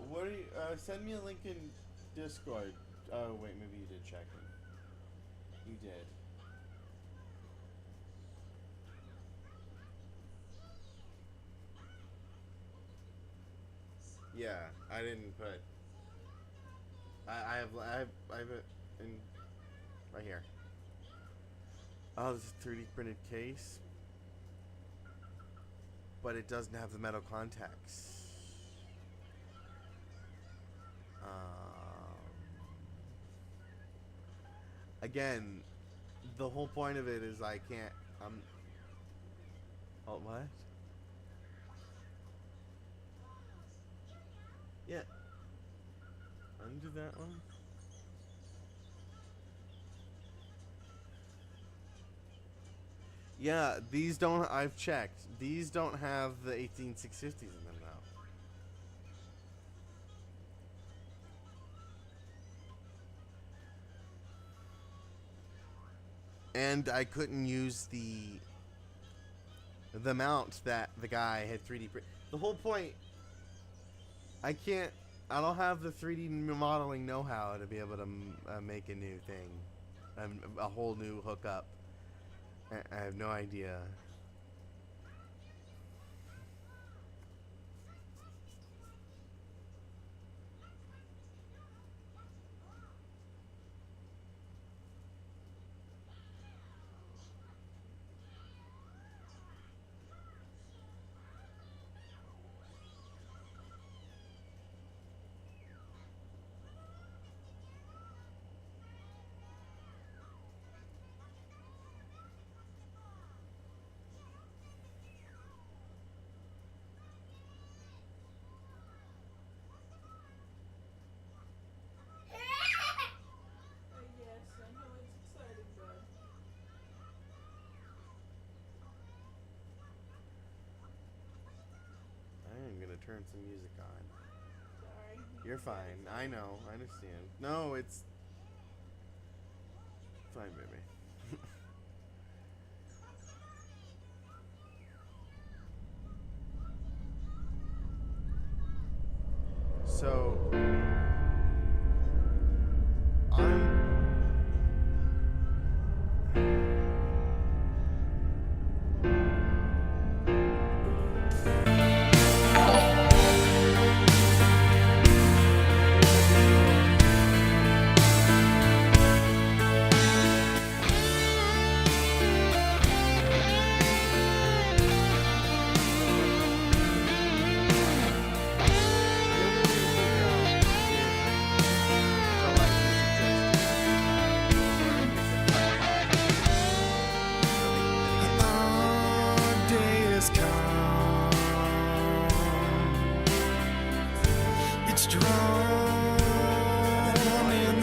What are you, send me a link in Discord. Oh, wait, maybe you did check it. You did. Yeah, I didn't put. I have it in right here. Oh, this is a 3D printed case, but it doesn't have the metal contacts. Again, the whole point of it is I can't. Oh, what? Yeah. Undo that one. Yeah, these don't. I've checked. These don't have the 18650s in them now. And I couldn't use the mount that the guy had 3D print. The whole point. I don't have the 3D modeling know-how to be able to make a new thing, a whole new hookup. I have no idea. I'm gonna turn some music on. Sorry. You're fine. I know. I understand. No, it's fine, baby. So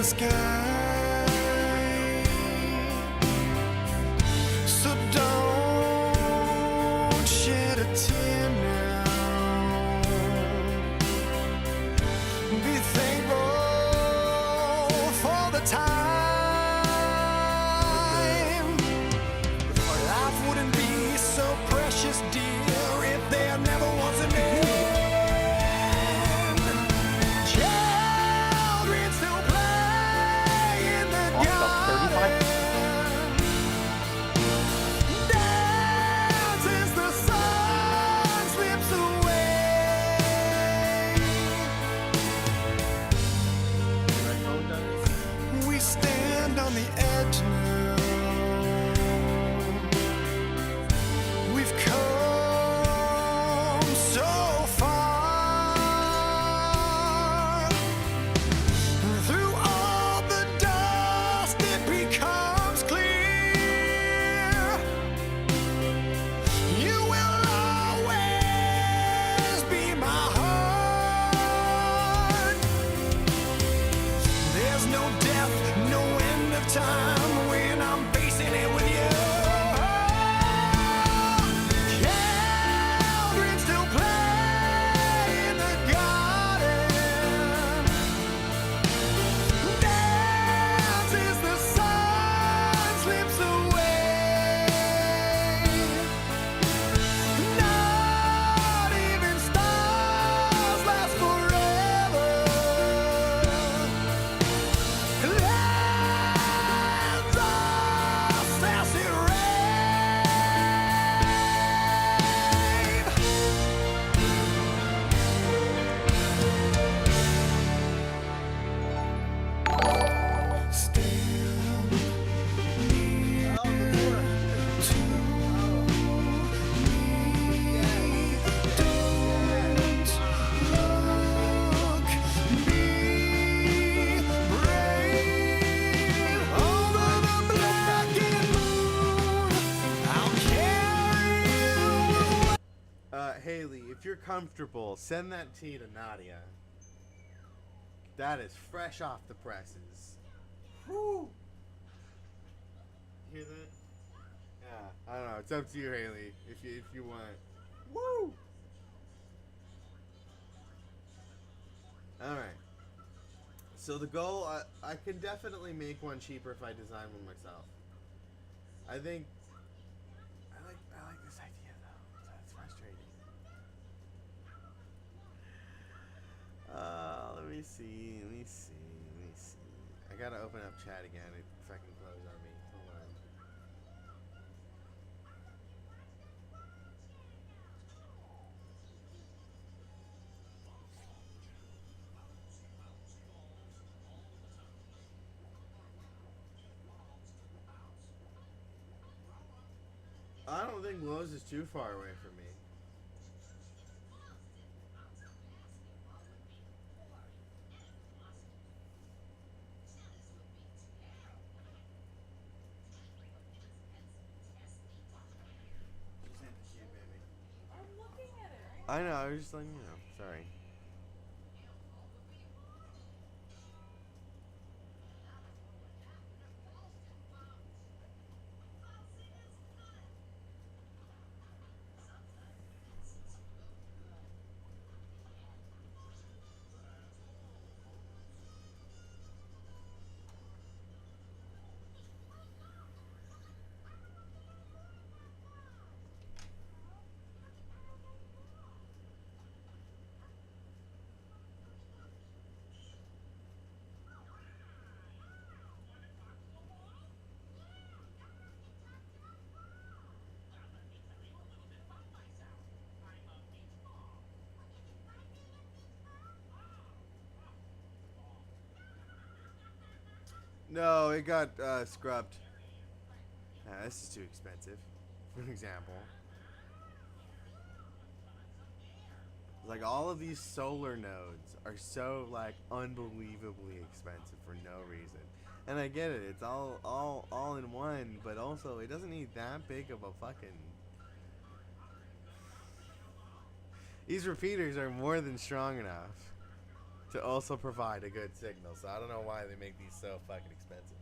the sky. So don't shed a tear now. Be thankful for the time. Life wouldn't be so precious, dear, if there never was an end. Children still play in the Lost about 35. garden. Dance as the sun slips away. We stand on the edge now. We've come so far. Through all the dust, it becomes clear. You will always be my heart. There's no death, no end of time when I'm facing it with you. Children still play in the garden. Dance as the sun slips away. Not even stars last forever. Lands of sassy rain. Stand near to me. Don't look me brave over the blackened moon. I'll carry you away. Haley, if you're comfortable, send that tea to Nadia. That is fresh off the presses. Whew. Hear that? Yeah, I don't know. It's up to you, Haley, if you want. Woo! Alright. So the goal, I can definitely make one cheaper if I design one myself. I think I like this idea though. That's frustrating. Let me see. I gotta open up chat again. It fucking closed on me. Hold on. I don't think Lowe's is too far away from me. I know, I was just letting you know. Sorry. No, it got scrubbed. Nah, this is too expensive. For example. Like all of these solar nodes are so like unbelievably expensive for no reason. And I get it, it's all in one, but also it doesn't need that big of a fucking. These repeaters are more than strong enough to also provide a good signal. So I don't know why they make these so fucking expensive.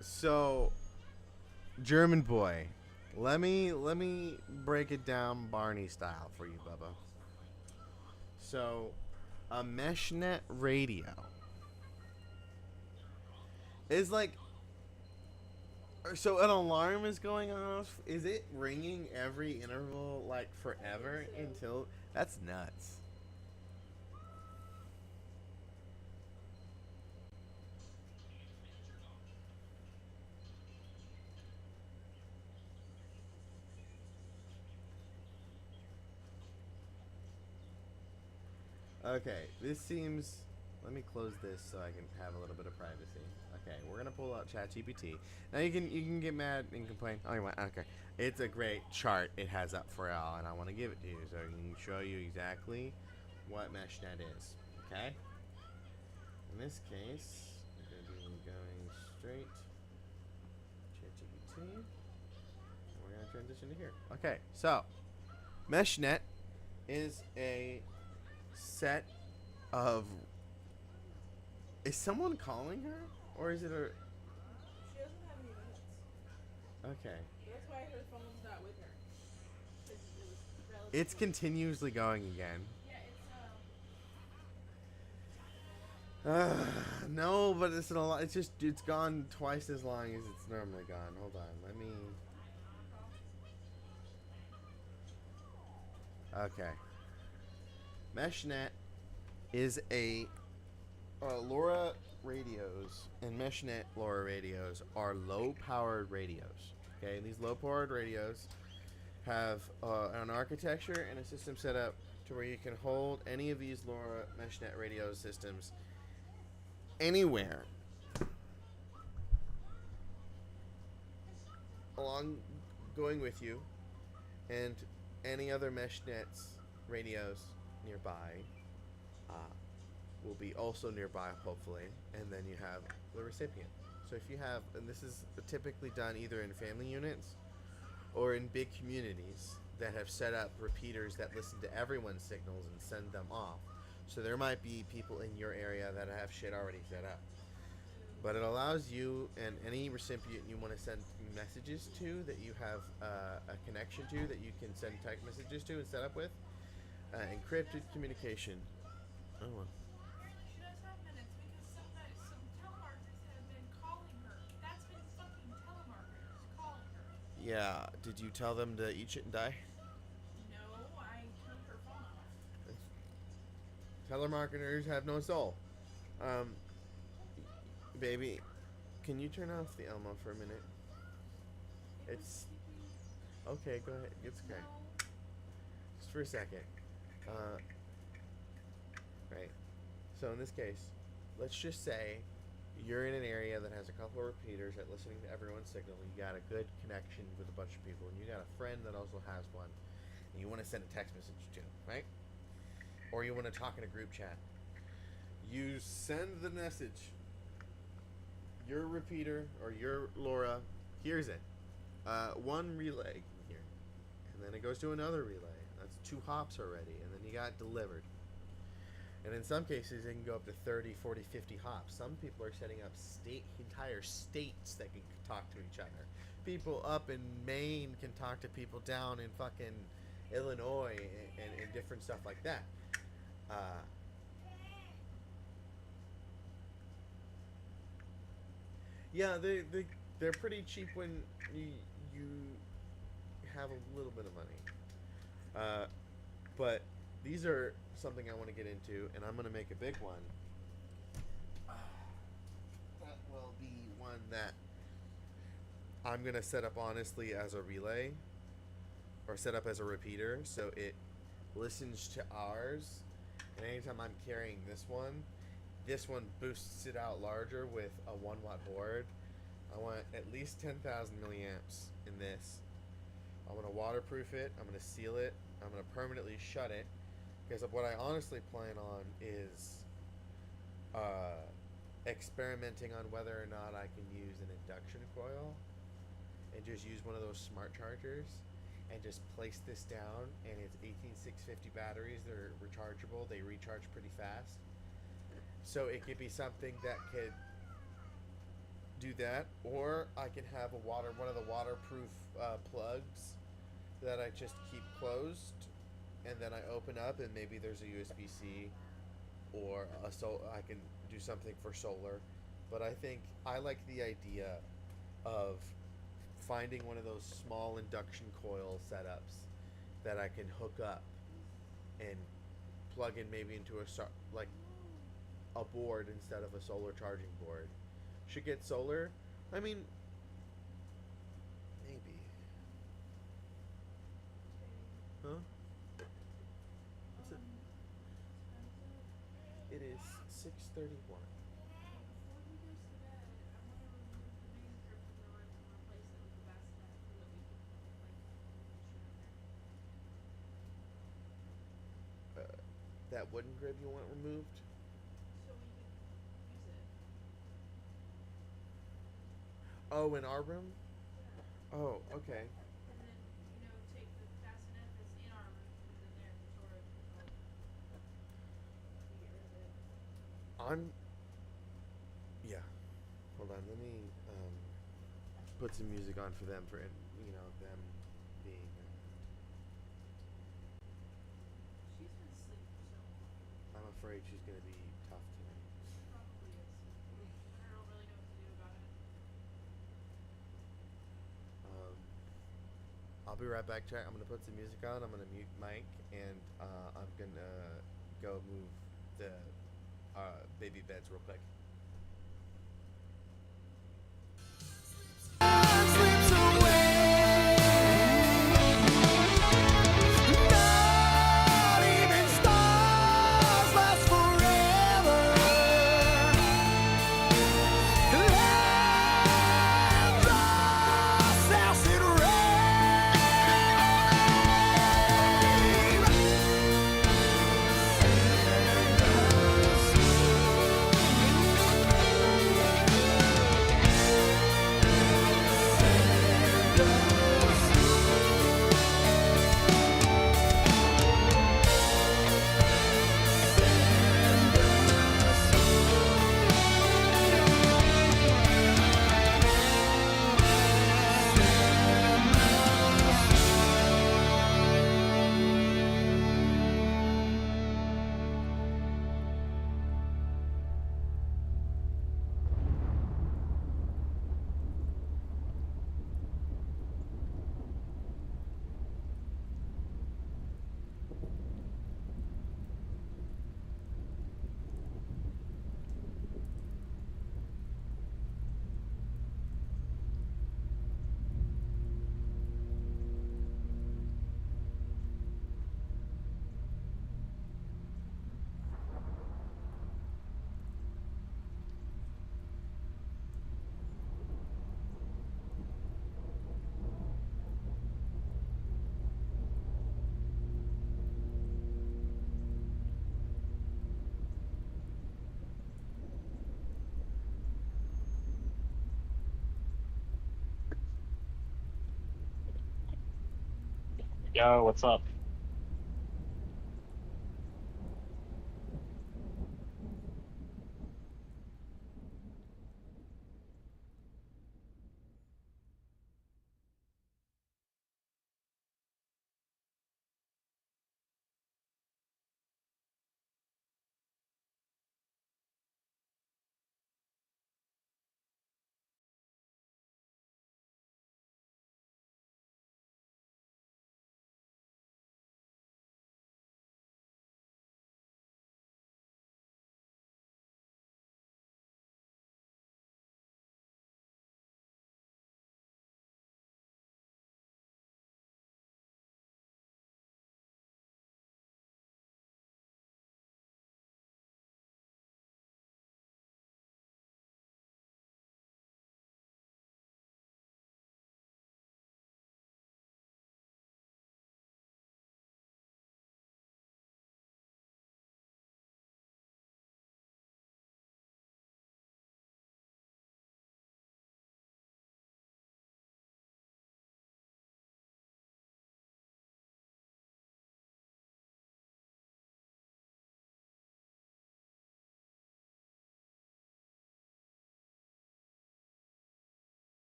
So, German boy, let me break it down Barney style for you, Bubba. So, a meshnet radio is like, so an alarm is going off. Is it ringing every interval like forever until? That's nuts. Okay, this seems. Let me close this so I can have a little bit of privacy. Okay, we're gonna pull out ChatGPT. Now you can get mad and complain. Oh, you want? Okay, it's a great chart it has up for y'all, and I want to give it to you so I can show you exactly what MeshNet is. Okay. In this case, we're gonna be going straight ChatGPT, and we're gonna transition to here. Okay, so MeshNet is a set of. Is someone calling her, or is it a? She doesn't have any minutes. Okay. That's why her phone's not with her. 'Cause it was relatively- It's continuously going again. Yeah, it's No, but it's a lot. It's gone twice as long as it's normally gone. Hold on, let me. Okay. MeshNet is a LoRa radios, and MeshNet LoRa radios are low-powered radios. Okay, these low-powered radios have an architecture and a system set up to where you can hold any of these LoRa MeshNet radio systems anywhere along going with you, and any other MeshNets radios nearby will be also nearby, hopefully, and then you have the recipient. So if you have, and this is typically done either in family units or in big communities that have set up repeaters that listen to everyone's signals and send them off. So there might be people in your area that have shit already set up. But it allows you and any recipient you want to send messages to, that you have a connection to, that you can send text messages to and set up with, encrypted communication. Oh well. She does have minutes because some telemarketers have been calling her. That's been fucking telemarketers calling her. Yeah, did you tell them to eat shit and die? No, I turned her phone off. Telemarketers have no soul. Baby, can you turn off the Elmo for a minute? It's okay. Go ahead. It's okay. Just for a second. Right. So in this case, let's just say you're in an area that has a couple of repeaters that listening to everyone's signal. You got a good connection with a bunch of people, and you got a friend that also has one, and you want to send a text message to, right? Or you want to talk in a group chat. You send the message. Your repeater or your LoRa hears it. One relay here, and then it goes to another relay. That's 2 hops already, and then you got delivered. And in some cases, it can go up to 30, 40, 50 hops. Some people are setting up entire states that can talk to each other. People up in Maine can talk to people down in fucking Illinois and different stuff like that. Uh, yeah, they're pretty cheap when you have a little bit of money. But these are something I want to get into, and I'm going to make a big one. That will be one that I'm going to set up honestly as a relay or set up as a repeater so it listens to ours. And anytime I'm carrying this one boosts it out larger with a 1 watt board. I want at least 10,000 milliamps in this. I'm going to waterproof it. I'm going to seal it. I'm going to permanently shut it. Because what I honestly plan on is experimenting on whether or not I can use an induction coil and just use one of those smart chargers and just place this down, and it's 18650 batteries. They're rechargeable. They recharge pretty fast. So it could be something that could do that, or I can have one of the waterproof plugs that I just keep closed, and then I open up, and maybe there's a USB-C, or I can do something for solar. But I think I like the idea of finding one of those small induction coil setups that I can hook up and plug in maybe into a board instead of a solar charging board. Should get solar. I mean, maybe. Huh? What's it? It is 6:31. Before he goes to bed, I want to remove the main strip from the roof and replace it with the bassinet so that we can, like, shit in there. That wooden grid you want removed? So we can use it. Oh, in our room? Yeah. Oh, okay. And then, take the bassinet that's in our room, put it in there for storage until we get rid of it. Yeah. Hold on, let me put some music on for them them being. She's been asleep for so long. I'm afraid she's gonna be tough tonight. Probably is. I don't really know what to do about it. I'll be right back, chat. I'm gonna put some music on. I'm gonna mute Mike, and I'm gonna go move the baby beds real quick. Slips away. Not even stars last forever. Lands us acid Yo, what's up?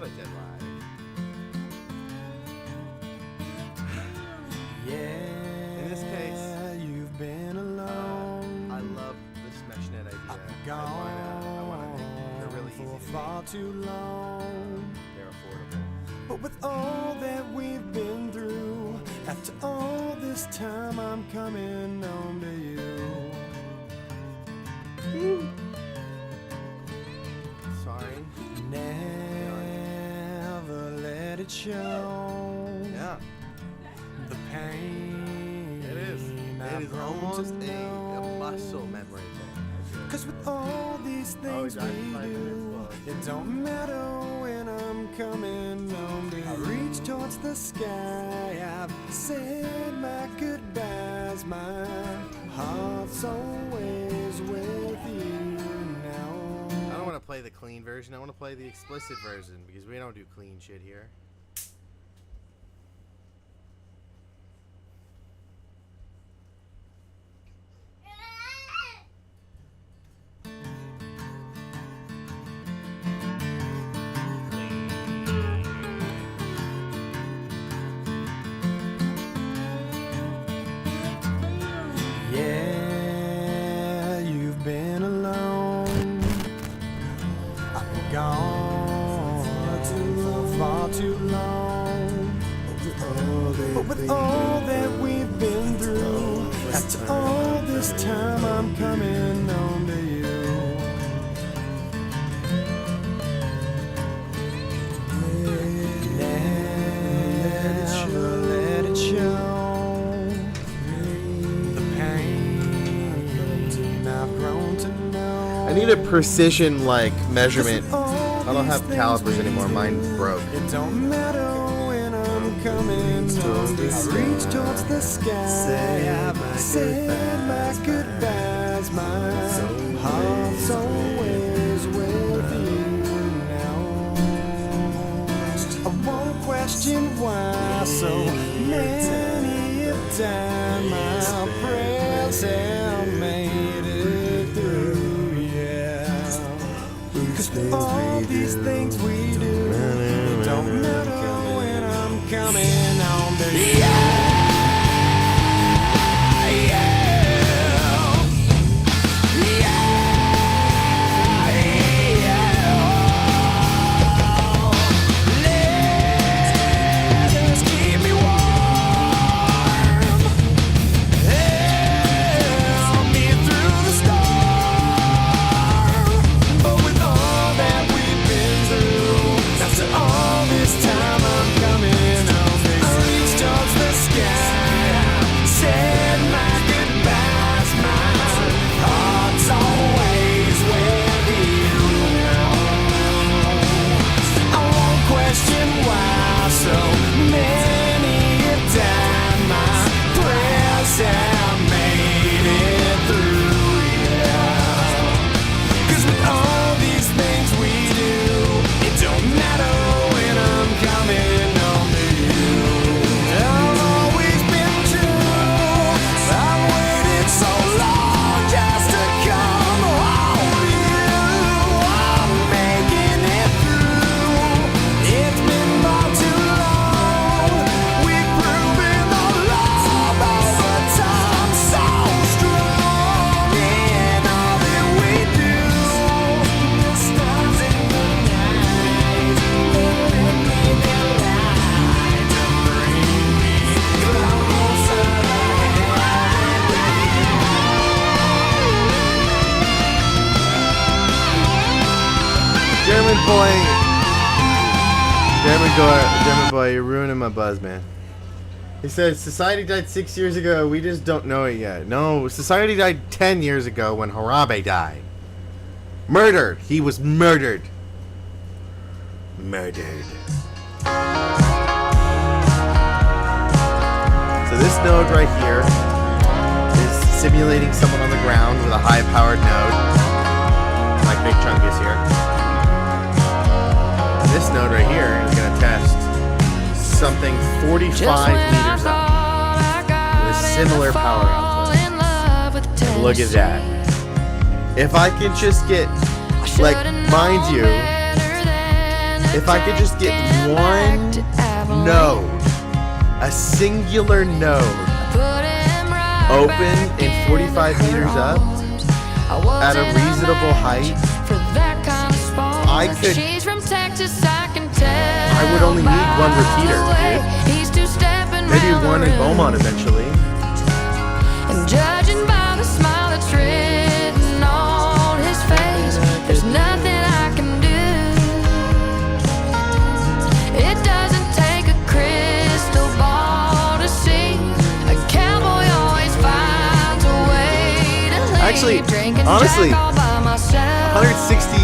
Not a dead live. Yeah, In this case, you've been alone. I love this meshnet idea. I've been I wanna make them. They're really for easy to far make. too long. They're affordable. But with all that we've been through, after all this time, I'm coming home to you. Sorry. Never let it show. Yeah. The pain. It is. I've It is grown to almost a know. muscle memory thing. Cause with all these things got we 5 minutes do, left. it don't matter when I'm coming home to you. I reach towards the sky, I've said my goodbyes, my heart's always with you now. I don't want to play the clean version. I want to play the explicit version because we don't do clean shit here. Yeah, you've been alone. I've been gone for far too long. But with all that we've been through, after all this time, I'm coming home to you. Never let it show. The pain I've grown to know. I need a precision like measurement. I don't have calipers anymore. Mine broke. It don't matter when I'm coming home. I reach towards the sky. I've said my goodbyes. My heart's always with you now. I won't question why so many a time my prayers have made it through. Yeah. Cause for all these things we do, it don't matter when I'm coming home to you. Letters keep me warm, help me through the storm. But with all that we've been through, after all this time, I'm coming home to you. I reach towards the sky, said my goodbyes, my heart's always with you now. I won't question why so many a time my prayers have made it through, yeah. Cause with all these things we do, it don't matter when I'm coming home to you. I've always been true. I've waited so long just to come home to you. I'm making it through. It's been far too long. We've proven the love over time so strong in all that we do. The stars in the night, let me their light to bring me closer to German boy, you're ruining my buzz, man. He said, society died 6 years ago, we just don't know it yet. No, society died 10 years ago when Harambe died. Murdered. He was murdered. Murdered. So this node right here is simulating someone on the ground with a high-powered node, like Big Chunk is here. And this node right here is going to test something 45 meters up with a similar power output. And look at that. If I can just get, like, mind you, If I could just get one node, a singular node, open and 45 meters up at a reasonable height, I would only need one repeater, dude. Maybe one in Beaumont eventually. And judging by the smile that's written on his face, there's nothing I can do. It doesn't take a crystal ball to see. A cowboy always finds a way to leave. Actually, Drinking honestly, Jack all by myself. 160.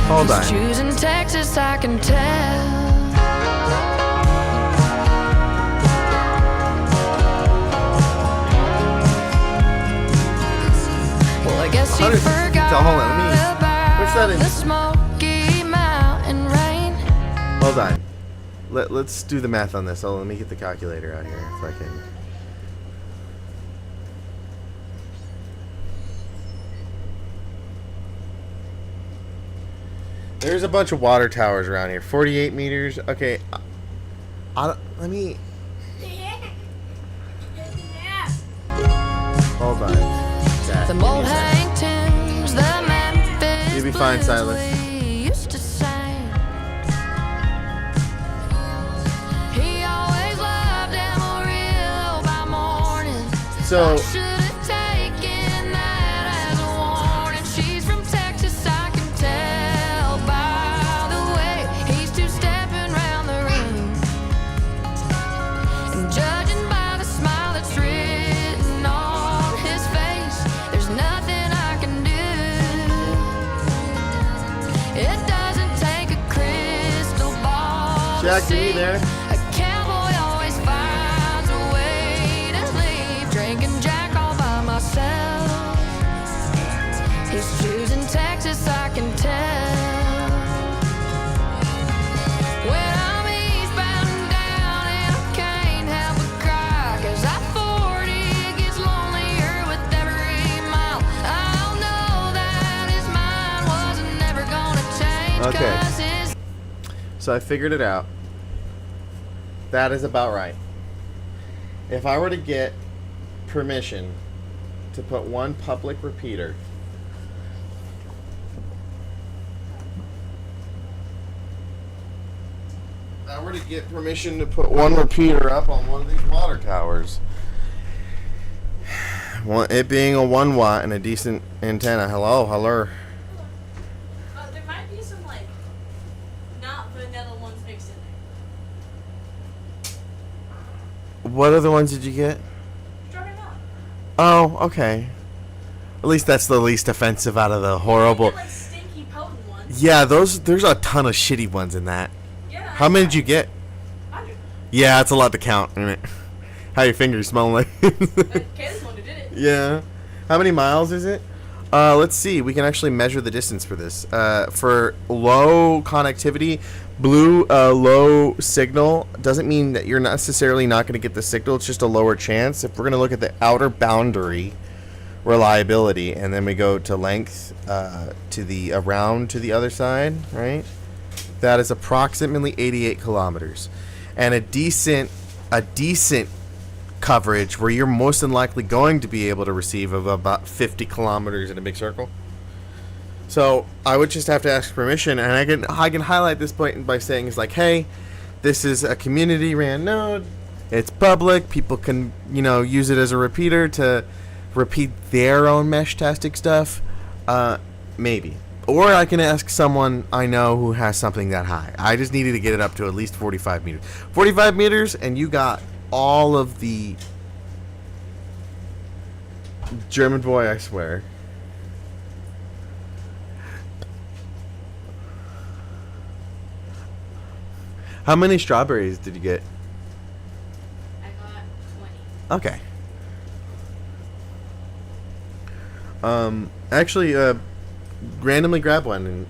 Hold He's on. choosing Texas, I can tell. Well, I guess he 160. forgot So hold on, let me. What's that about in? the Smoky Mountain rain. Hold on. Let's do the math on this. Oh, let me get the calculator out here if I can. There's a bunch of water towers around here. 48 meters. Okay. Let me. Hold on. Chat, The give me a old second. hang tunes, the Memphis You'll be fine, blues Silas. we used to sing. He always loved Amarillo by morning. So, I should've taken that as a warning. She's from Texas, I can tell by the way he's two-stepping round the room. And judging by the smile that's written on his face, there's nothing I can do. It doesn't take a crystal ball Jack, to are you see. there? A cowboy always finds a way to leave. Drinking Jack all by myself. He's choosing Texas, I can tell. When I'm eastbound and down and I can't help but cry, 'cause I-40 gets lonelier with every mile. I'll know that his mind wasn't never gonna change. Okay. 'Cause his So I figured it out. That is about right. If I were to get permission to put one public repeater up on one of these water towers, it being a 1 watt and a decent antenna. Hello. There might be some like not vanilla ones mixed in there. What other ones did you get? Strawberry milk. Oh, okay. At least that's the least offensive out of the horrible. Like stinky potent ones. Yeah, there's a ton of shitty ones in that. Yeah. How many did you get? 100. Yeah, that's a lot to count, isn't it? How your fingers smelling like? Kayla's one who did it. Yeah. How many miles is it? Let's see. We can actually measure the distance for this. For low connectivity, low signal doesn't mean that you're necessarily not going to get the signal. It's just a lower chance. If we're going to look at the outer boundary reliability, and then we go to length to the around to the other side, right? That is approximately 88 kilometers, and a decent coverage where you're most than likely going to be able to receive of about 50 kilometers in a big circle. So I would just have to ask permission, and I can highlight this point by saying it's like, hey, this is a community ran node. It's public. People can use it as a repeater to repeat their own mesh-tastic stuff. Maybe. Or I can ask someone I know who has something that high. I just needed to get it up to at least 45 meters. 45 meters, and you got all of the German boy, I swear. How many strawberries did you get? I got 20. Okay. Actually, randomly grab one and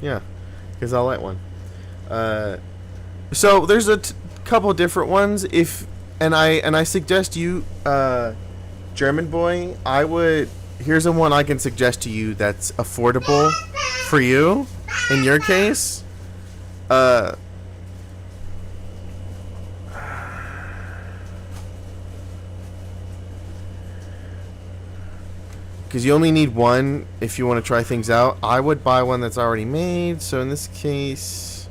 yeah, because I'll light one. So there's a couple different ones. I suggest you, German boy. Here's the one I can suggest to you that's affordable for you. in your case, because you only need one if you want to try things out. I would buy one that's already made. So in this case,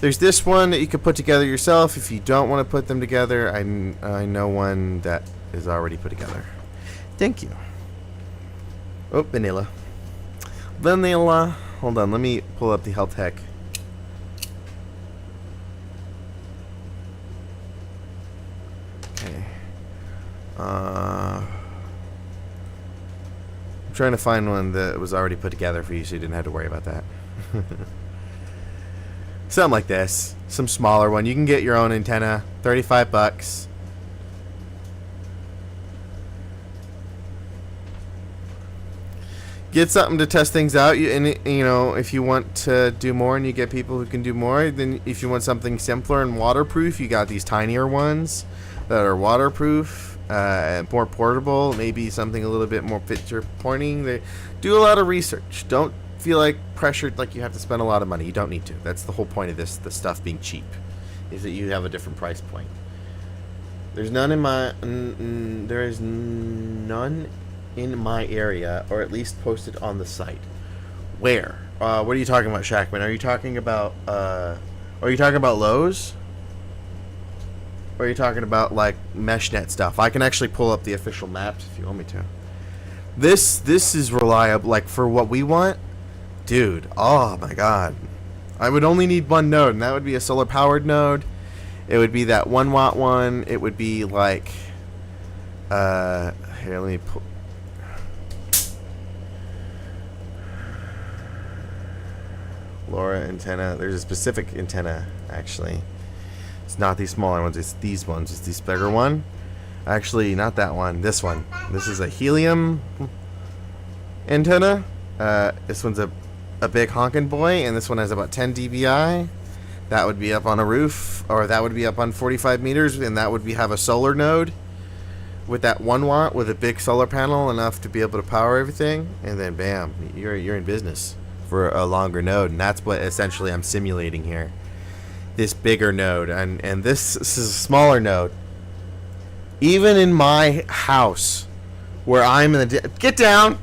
there's this one that you could put together yourself. If you don't want to put them together, I know one that is already put together. Thank you. Oh, vanilla. Vanilla. Hold on, let me pull up the health tech. Okay. I'm trying to find one that was already put together for you so you didn't have to worry about that. Something like this. Some smaller one. You can get your own antenna. 35 bucks. Get something to test things out. And you know, if you want to do more and you get people who can do more, then if you want something simpler and waterproof, you got these tinier ones that are waterproof, more portable, maybe something a little bit more picture pointing. They do a lot of research. Don't feel like pressured like you have to spend a lot of money. You don't need to. That's the whole point of this, the stuff being cheap, is that you have a different price point. There's none in my there is none in my area, or at least posted on the site. Where? What are you talking about, Shackman? Are you talking about Lowe's? Or are you talking about like MeshNet stuff? I can actually pull up the official maps if you want me to. This is reliable, like for what we want, dude. Oh my god, I would only need one node, and that would be a solar powered node. It would be that 1 watt one. It would be like, here, let me pull. LoRa antenna. There's a specific antenna, actually. It's not these smaller ones. It's these ones. It's this bigger one. Actually, not that one. This one. This is a helium antenna. This one's a big honkin' boy, and this one has about 10 dBi. That would be up on a roof, or that would be up on 45 meters, and that would have a solar node with that 1 watt with a big solar panel enough to be able to power everything, and then bam, you're in business for a longer node. And that's what essentially I'm simulating here. This bigger node, and this is a smaller node. Even in my house, where I'm in the get down.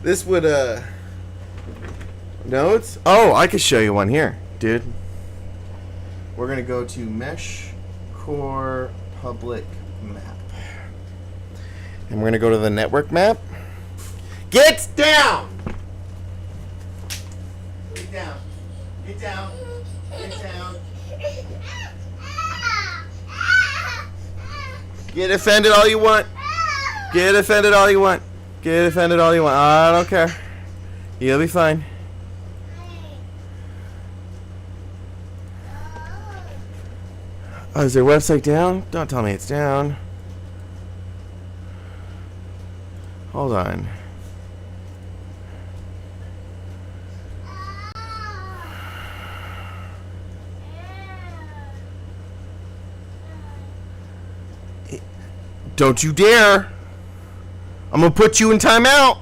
This would, nodes? Oh, I could show you one here, dude. We're going to go to Mesh Core Public Map. And we're going to go to the network map. Get down! Get down. Get down. Get down. Get offended all you want. Get offended all you want. Get offended all you want. I don't care. You'll be fine. Oh, is their website down? Don't tell me it's down. Hold on. Don't you dare! I'm gonna put you in timeout.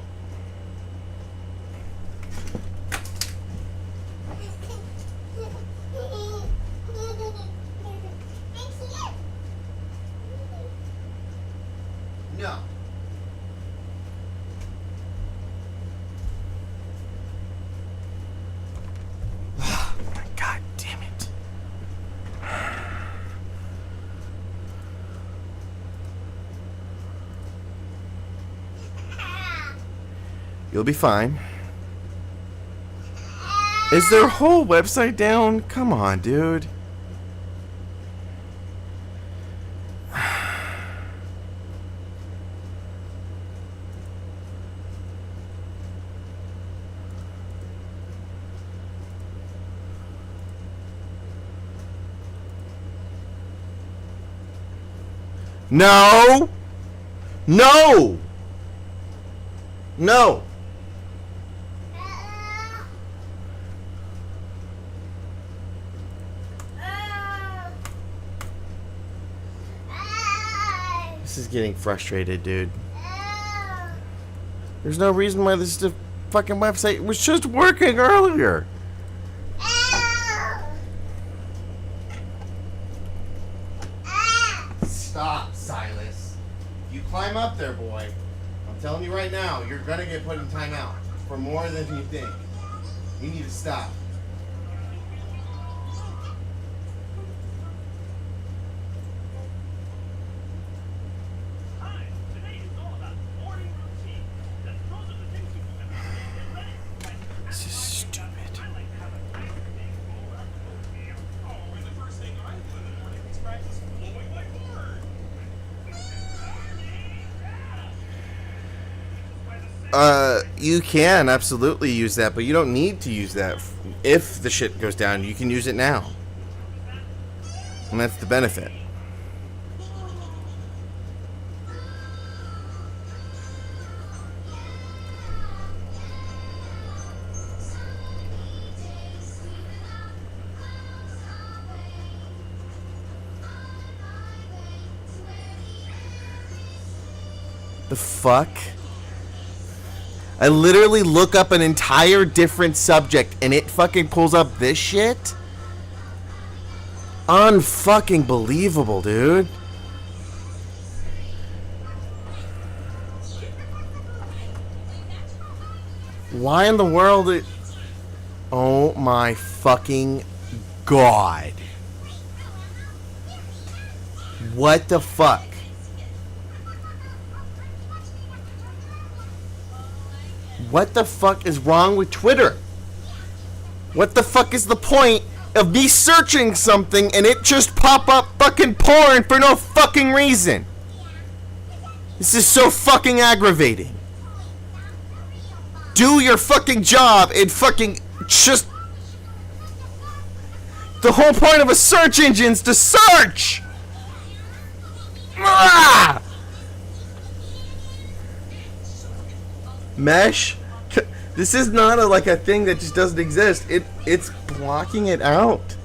No. God damn it. You'll be fine. Is their whole website down? Come on, dude. No! No! No! This is getting frustrated, dude. There's no reason why this fucking website was just working earlier. Stop, Silas. You climb up there, boy. I'm telling you right now, you're gonna get put in timeout for more than you think. You need to stop. This is stupid. You can absolutely use that, but you don't need to use that. If the shit goes down, you can use it now. And that's the benefit. The fuck? I literally look up an entire different subject and it fucking pulls up this shit? Unfucking believable, dude. Why in the world oh my fucking god. What the fuck? What the fuck is wrong with Twitter? What the fuck is the point of me searching something and it just pop up fucking porn for no fucking reason? This is so fucking aggravating. Do your fucking job and fucking just... The whole point of a search engine's to search! Ah! Mesh? This is not like a thing that just doesn't exist. It's blocking it out.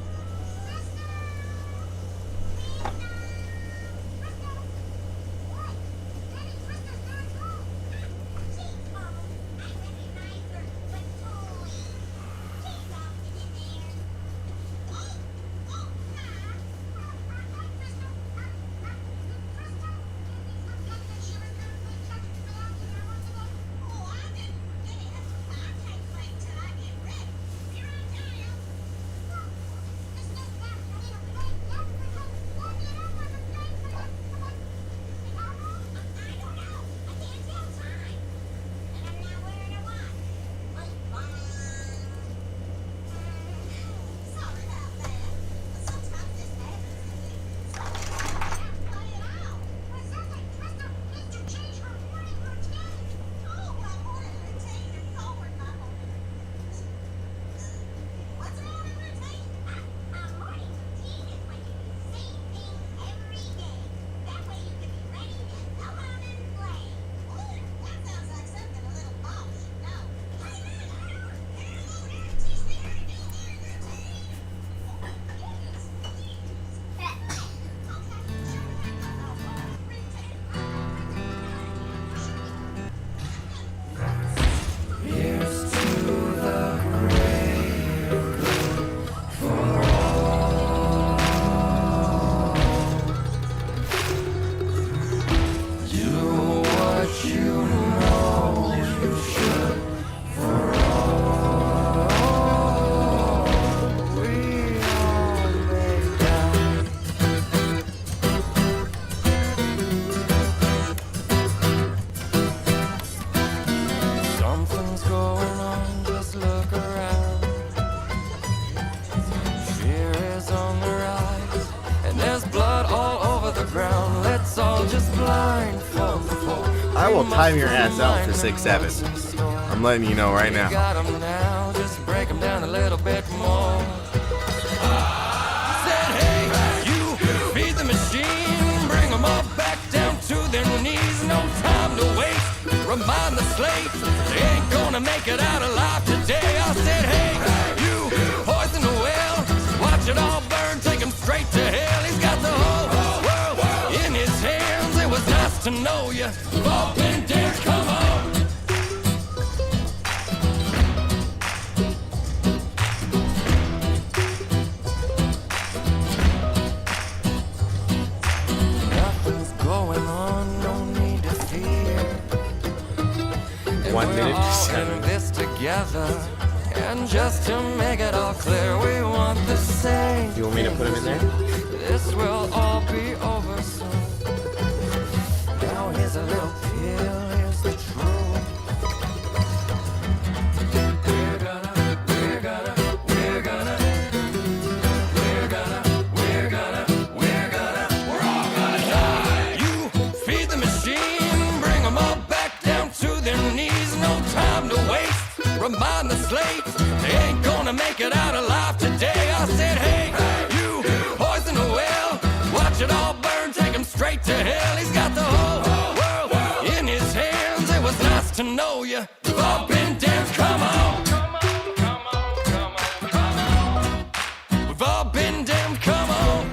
I will time your ass out for 6-7. I'm letting you know right now. Just break 'em down a little bit more. Said, hey, you feed the machine, bring 'em all back down to their knees. No make it out alive today. I said, hey, you poison the well, watch it all burn, take him straight to hell. He's got the whole world in his hands. It was nice to know you. All been dead, come on. Nothing's going on, no need to fear. 1 minute to We're all 7. in this together. And just to make it all clear, we want the same. You want me to put him in there? This will all be over soon. Now here's a little pill, here's the truth. We're gonna, we're gonna, we're gonna, we're gonna, we're gonna, we're gonna, we're all gonna die. You feed the machine, bring them all back down to their knees. No time to waste, remind the slaves they ain't gonna make it out alive today. I said, hey, you poison the well, watch it all burn, take him straight to hell. He's got the whole world in his hands. It was nice to know you. We've all been damned. Come on. Come on, come on, come on, come on. We've all been damned. Come on.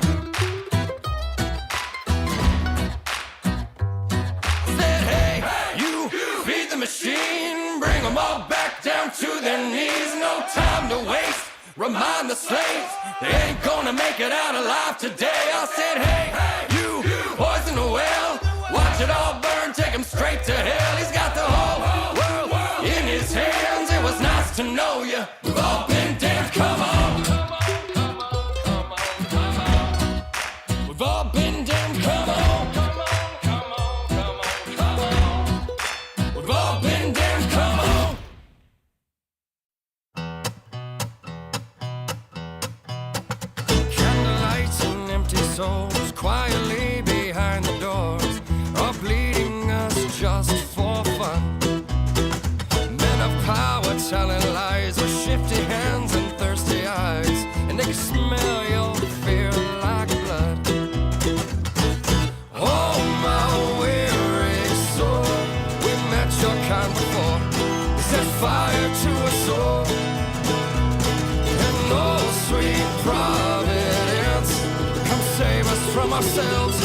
Said, hey, you feed the machine, bring them all back down to their knees. No time to waste, remind the slaves they ain't gonna make it out alive today. I said, hey, you poison the well, watch it all burn, take him straight to hell. He's got the whole world in his hands. It was nice to know you. We've all been damned. Come on. Come on, come on, come on, come on. We've all been damned. Come on. Come on, come on, come on, come on. We've all been damned. Come on. Candlelights and empty souls quietly behind the doors are bleeding us just for fun. Men of power telling lies with shifty hands and thirsty eyes, and they can smell your fear like blood. Oh, my weary soul, we met your kind before. Set fire to a soul, and oh, sweet Providence, come save us from ourselves.